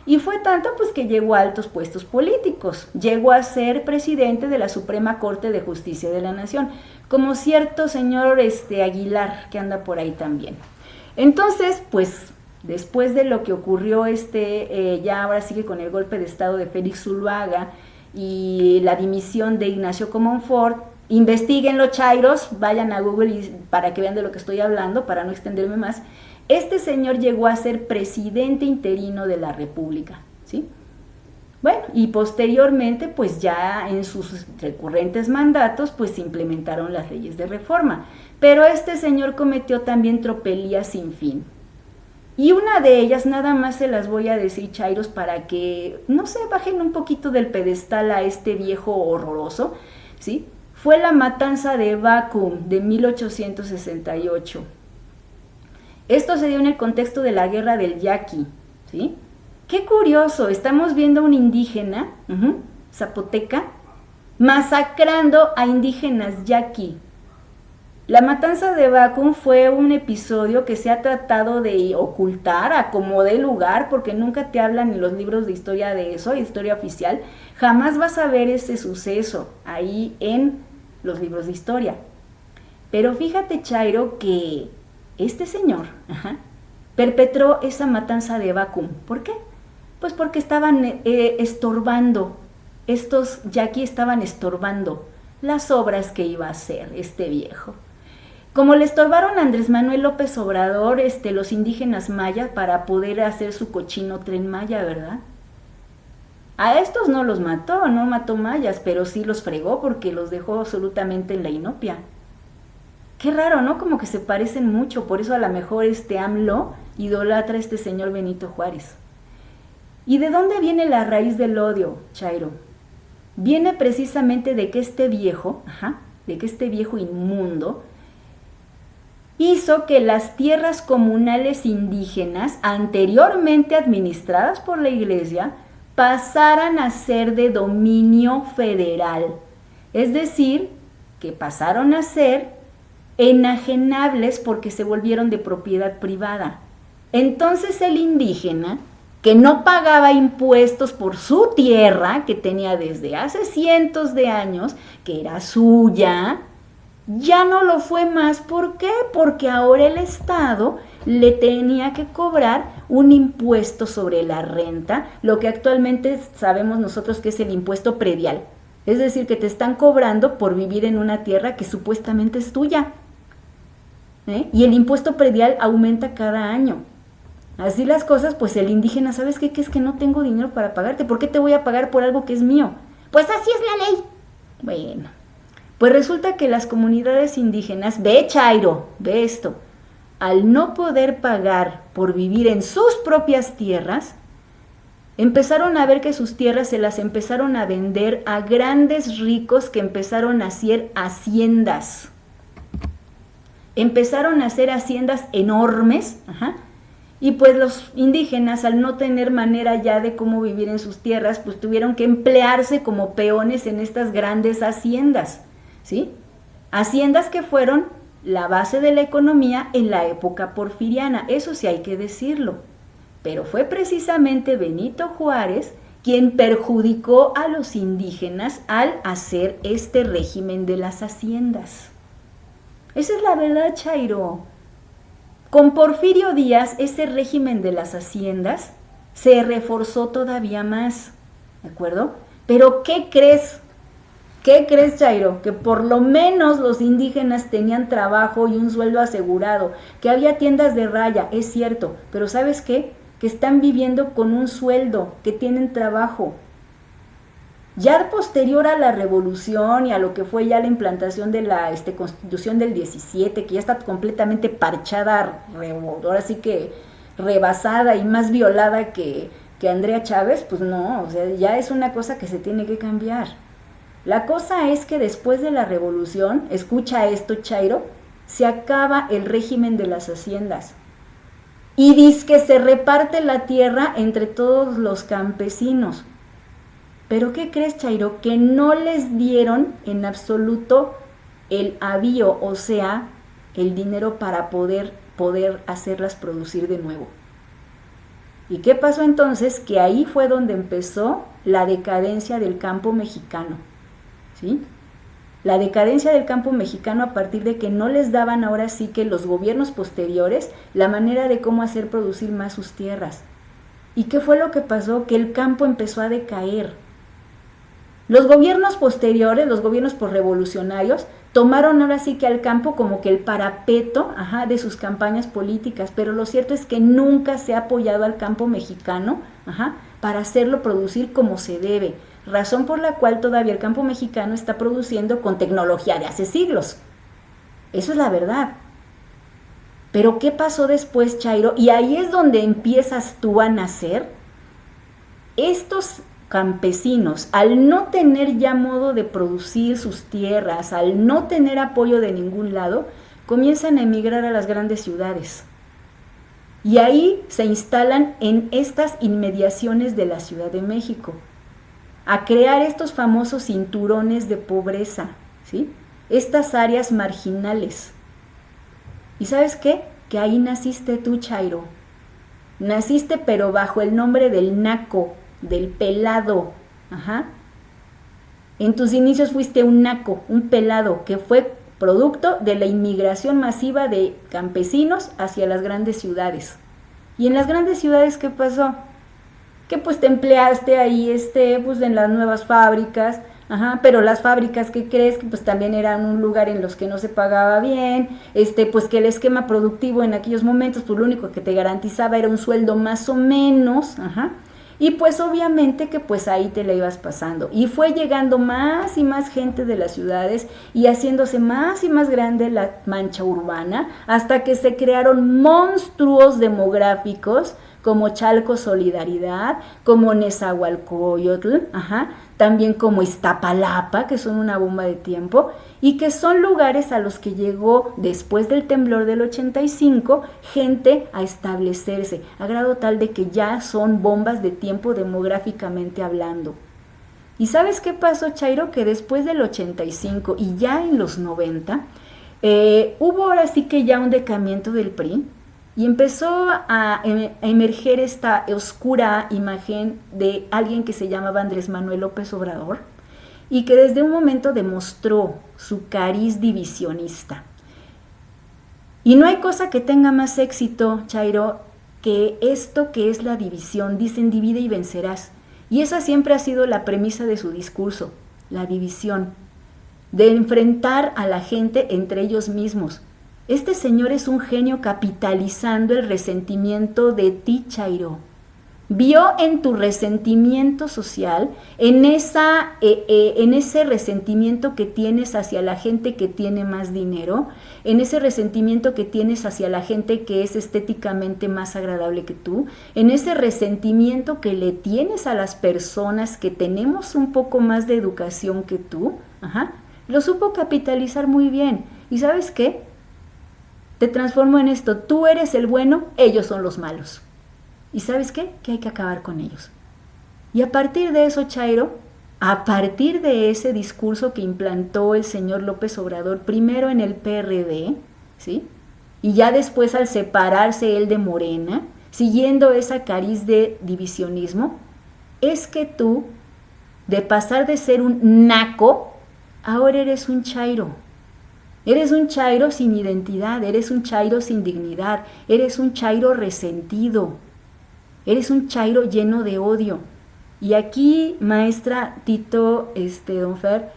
Y fue tanto pues que llegó a altos puestos políticos, llegó a ser presidente de la Suprema Corte de Justicia de la Nación, como cierto señor Aguilar que anda por ahí también. Entonces, pues después de lo que ocurrió ya ahora sigue con el golpe de estado de Félix Zuluaga y la dimisión de Ignacio Comonfort, investiguen los chairos, vayan a Google para que vean de lo que estoy hablando, para no extenderme más. Este señor llegó a ser presidente interino de la República, ¿sí? Bueno, y posteriormente, pues ya en sus recurrentes mandatos, pues se implementaron las leyes de reforma. Pero este señor cometió también tropelías sin fin. Y una de ellas, nada más se las voy a decir, chairos, para que, no sé, bajen un poquito del pedestal a este viejo horroroso, ¿sí? Fue la matanza de Bacum de 1868. Esto se dio en el contexto de la guerra del Yaqui, ¿sí? Qué curioso, estamos viendo a un indígena, zapoteca, masacrando a indígenas yaqui. La matanza de Bacum fue un episodio que se ha tratado de ocultar a como dé lugar, porque nunca te hablan en los libros de historia de eso, historia oficial. Jamás vas a ver ese suceso ahí en los libros de historia. Pero fíjate, chairo, que este señor perpetró esa matanza de Bacum. ¿Por qué? Pues porque estaban estorbando, estos yaqui estaban estorbando las obras que iba a hacer este viejo. Como le estorbaron a Andrés Manuel López Obrador, los indígenas mayas para poder hacer su cochino Tren Maya, ¿verdad? A estos no los mató, no mató mayas, pero sí los fregó porque los dejó absolutamente en la inopia. Qué raro, ¿no? Como que se parecen mucho, por eso a lo mejor AMLO idolatra a este señor Benito Juárez. ¿Y de dónde viene la raíz del odio, Chairo? Viene precisamente de que este viejo inmundo, hizo que las tierras comunales indígenas, anteriormente administradas por la iglesia, pasaran a ser de dominio federal. Es decir, que pasaron a ser enajenables porque se volvieron de propiedad privada. Entonces el indígena, que no pagaba impuestos por su tierra, que tenía desde hace cientos de años, que era suya, ya no lo fue más. ¿Por qué? Porque ahora el Estado le tenía que cobrar un impuesto sobre la renta, lo que actualmente sabemos nosotros que es el impuesto predial. Es decir, que te están cobrando por vivir en una tierra que supuestamente es tuya. Y el impuesto predial aumenta cada año. Así las cosas, pues el indígena, ¿sabes qué? Que es que no tengo dinero para pagarte. ¿Por qué te voy a pagar por algo que es mío? Pues así es la ley. Bueno, pues resulta que las comunidades indígenas, ve Chairo, ve esto, al no poder pagar por vivir en sus propias tierras, empezaron a ver que sus tierras se las empezaron a vender a grandes ricos que empezaron a hacer haciendas. Empezaron a hacer haciendas enormes, y pues los indígenas, al no tener manera ya de cómo vivir en sus tierras, pues tuvieron que emplearse como peones en estas grandes haciendas, ¿sí? Haciendas que fueron la base de la economía en la época porfiriana, eso sí hay que decirlo. Pero fue precisamente Benito Juárez quien perjudicó a los indígenas al hacer este régimen de las haciendas. Esa es la verdad, Chairo. Con Porfirio Díaz, ese régimen de las haciendas se reforzó todavía más, ¿de acuerdo? Pero ¿qué crees? ¿Qué crees, Chairo? Que por lo menos los indígenas tenían trabajo y un sueldo asegurado, que había tiendas de raya, es cierto, pero ¿sabes qué? Que están viviendo con un sueldo, que tienen trabajo. Ya posterior a la revolución y a lo que fue ya la implantación de la Constitución del 17, que ya está completamente parchada, ahora sí que rebasada y más violada que Andrea Chávez, pues no, o sea, ya es una cosa que se tiene que cambiar. La cosa es que después de la revolución, escucha esto, Chairo, se acaba el régimen de las haciendas. Y dice que se reparte la tierra entre todos los campesinos. ¿Pero qué crees, Chairo? Que no les dieron en absoluto el avío, o sea, el dinero para poder hacerlas producir de nuevo. ¿Y qué pasó entonces? Que ahí fue donde empezó la decadencia del campo mexicano, ¿sí? La decadencia del campo mexicano a partir de que no les daban ahora sí que los gobiernos posteriores la manera de cómo hacer producir más sus tierras. ¿Y qué fue lo que pasó? Que el campo empezó a decaer. Los gobiernos posteriores, los gobiernos posrevolucionarios, tomaron ahora sí que al campo como que el parapeto de sus campañas políticas, pero lo cierto es que nunca se ha apoyado al campo mexicano para hacerlo producir como se debe, razón por la cual todavía el campo mexicano está produciendo con tecnología de hace siglos. Eso es la verdad. Pero ¿qué pasó después, Chairo? Y ahí es donde empiezas tú a nacer. Estos campesinos, al no tener ya modo de producir sus tierras, al no tener apoyo de ningún lado, comienzan a emigrar a las grandes ciudades. Y ahí se instalan en estas inmediaciones de la Ciudad de México, a crear estos famosos cinturones de pobreza, ¿sí? Estas áreas marginales. ¿Y sabes qué? Que ahí naciste tú, Chairo. Naciste pero bajo el nombre del naco, del pelado. En tus inicios fuiste un naco, un pelado, que fue producto de la inmigración masiva de campesinos hacia las grandes ciudades. Y en las grandes ciudades, ¿qué pasó? Que pues te empleaste ahí pues en las nuevas fábricas, pero las fábricas, ¿qué crees? Que pues también eran un lugar en los que no se pagaba bien, pues que el esquema productivo en aquellos momentos, pues lo único que te garantizaba era un sueldo más o menos, Y pues obviamente que pues ahí te la ibas pasando. Y fue llegando más y más gente de las ciudades y haciéndose más y más grande la mancha urbana hasta que se crearon monstruos demográficos como Chalco Solidaridad, como Nezahualcóyotl, también como Iztapalapa, que son una bomba de tiempo, y que son lugares a los que llegó después del temblor del 85 gente a establecerse, a grado tal de que ya son bombas de tiempo demográficamente hablando. ¿Y sabes qué pasó, Chairo? Que después del 85 y ya en los 90, hubo ahora sí que ya un decaimiento del PRI, y empezó a emerger esta oscura imagen de alguien que se llamaba Andrés Manuel López Obrador y que desde un momento demostró su cariz divisionista. Y no hay cosa que tenga más éxito, Chairo, que esto que es la división. Dicen divide y vencerás. Y esa siempre ha sido la premisa de su discurso, la división, de enfrentar a la gente entre ellos mismos. Este señor es un genio capitalizando el resentimiento de ti, Chairo. Vio en tu resentimiento social, en ese resentimiento que tienes hacia la gente que tiene más dinero, en ese resentimiento que tienes hacia la gente que es estéticamente más agradable que tú, en ese resentimiento que le tienes a las personas que tenemos un poco más de educación que tú, lo supo capitalizar muy bien. ¿Y sabes qué? Te transformo en esto, tú eres el bueno, ellos son los malos. ¿Y sabes qué? Que hay que acabar con ellos. Y a partir de eso, Chairo, a partir de ese discurso que implantó el señor López Obrador, primero en el PRD, ¿sí? Y ya después al separarse él de Morena, siguiendo esa cariz de divisionismo, es que tú, de pasar de ser un naco, ahora eres un Chairo. Eres un Chairo sin identidad, eres un Chairo sin dignidad, eres un Chairo resentido, eres un Chairo lleno de odio. Y aquí, maestra Tito, don Fer,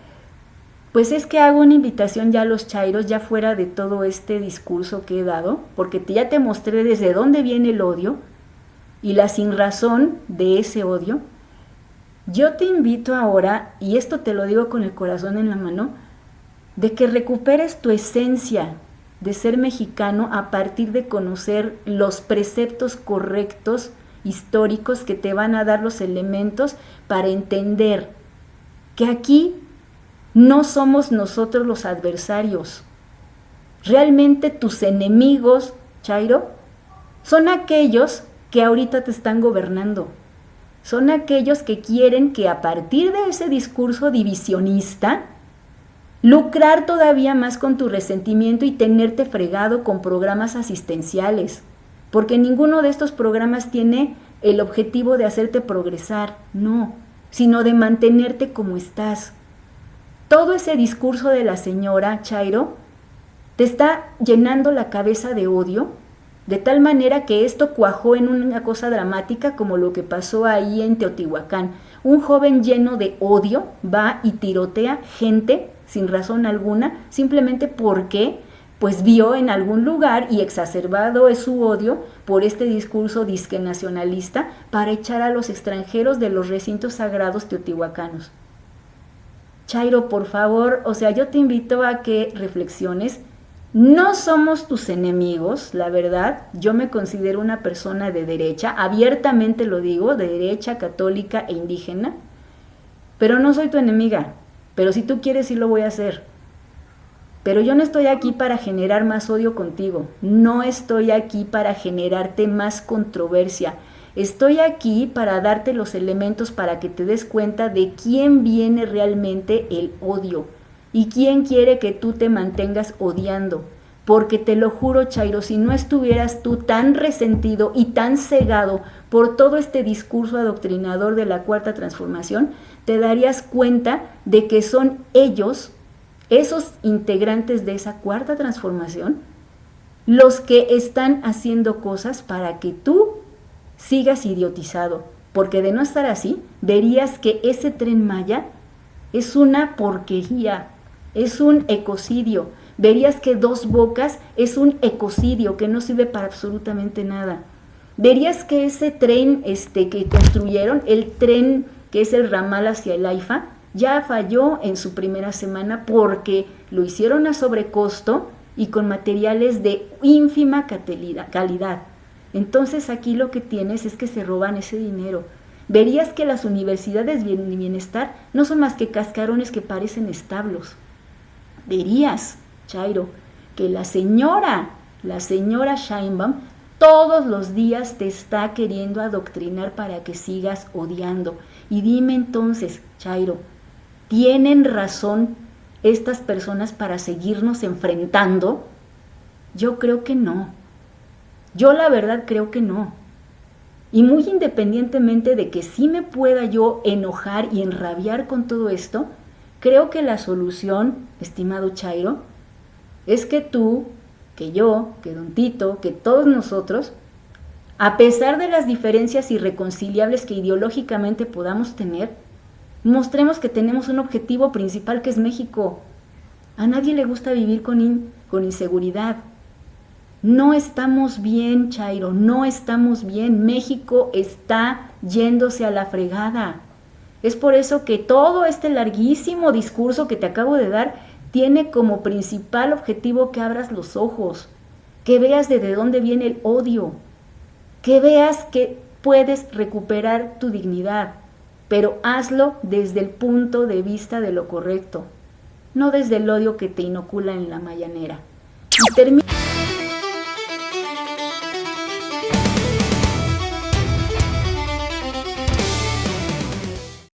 pues es que hago una invitación ya a los Chairos, ya fuera de todo este discurso que he dado, porque ya te mostré desde dónde viene el odio y la sinrazón de ese odio. Yo te invito ahora, y esto te lo digo con el corazón en la mano, de que recuperes tu esencia de ser mexicano a partir de conocer los preceptos correctos, históricos, que te van a dar los elementos para entender que aquí no somos nosotros los adversarios. Realmente tus enemigos, Chairo, son aquellos que ahorita te están gobernando. Son aquellos que quieren que a partir de ese discurso divisionista, lucrar todavía más con tu resentimiento y tenerte fregado con programas asistenciales, porque ninguno de estos programas tiene el objetivo de hacerte progresar, no, sino de mantenerte como estás. Todo ese discurso de la señora Chairo te está llenando la cabeza de odio, de tal manera que esto cuajó en una cosa dramática como lo que pasó ahí en Teotihuacán. Un joven lleno de odio va y tirotea gente sin razón alguna, simplemente porque pues vio en algún lugar, y exacerbado es su odio por este discurso disque nacionalista, para echar a los extranjeros de los recintos sagrados teotihuacanos. Chairo, por favor, yo te invito a que reflexiones. No somos tus enemigos, la verdad. Yo me considero una persona de derecha, abiertamente lo digo, de derecha, católica e indígena, pero no soy tu enemiga. Pero si tú quieres, sí lo voy a hacer. Pero yo no estoy aquí para generar más odio contigo. No estoy aquí para generarte más controversia. Estoy aquí para darte los elementos para que te des cuenta de quién viene realmente el odio y quién quiere que tú te mantengas odiando. Porque te lo juro, Chairo, si no estuvieras tú tan resentido y tan cegado por todo este discurso adoctrinador de la Cuarta Transformación, te darías cuenta de que son ellos, esos integrantes de esa Cuarta Transformación, los que están haciendo cosas para que tú sigas idiotizado. Porque de no estar así, verías que ese Tren Maya es una porquería, es un ecocidio. Verías que Dos Bocas es un ecocidio que no sirve para absolutamente nada. verías que ese tren que construyeron, el tren que es el ramal hacia el AIFA, ya falló en su primera semana porque lo hicieron a sobrecosto y con materiales de ínfima calidad. Entonces aquí lo que tienes es que se roban ese dinero. Verías que las universidades de bienestar no son más que cascarones que parecen establos. Verías, Chairo, que la señora Sheinbaum todos los días te está queriendo adoctrinar para que sigas odiando. Y dime entonces, Chairo, ¿tienen razón estas personas para seguirnos enfrentando? Yo creo que no. Yo la verdad creo que no. Y muy independientemente de que sí me pueda yo enojar y enrabiar con todo esto, creo que la solución, estimado Chairo, es que tú, que yo, que Don Tito, que todos nosotros, a pesar de las diferencias irreconciliables que ideológicamente podamos tener, mostremos que tenemos un objetivo principal que es México. A nadie le gusta vivir con inseguridad. No estamos bien, Chairo, no estamos bien. México está yéndose a la fregada. Es por eso que todo este larguísimo discurso que te acabo de dar tiene como principal objetivo que abras los ojos, que veas desde dónde viene el odio, que veas que puedes recuperar tu dignidad, pero hazlo desde el punto de vista de lo correcto, no desde el odio que te inocula en la mañanera. Y termino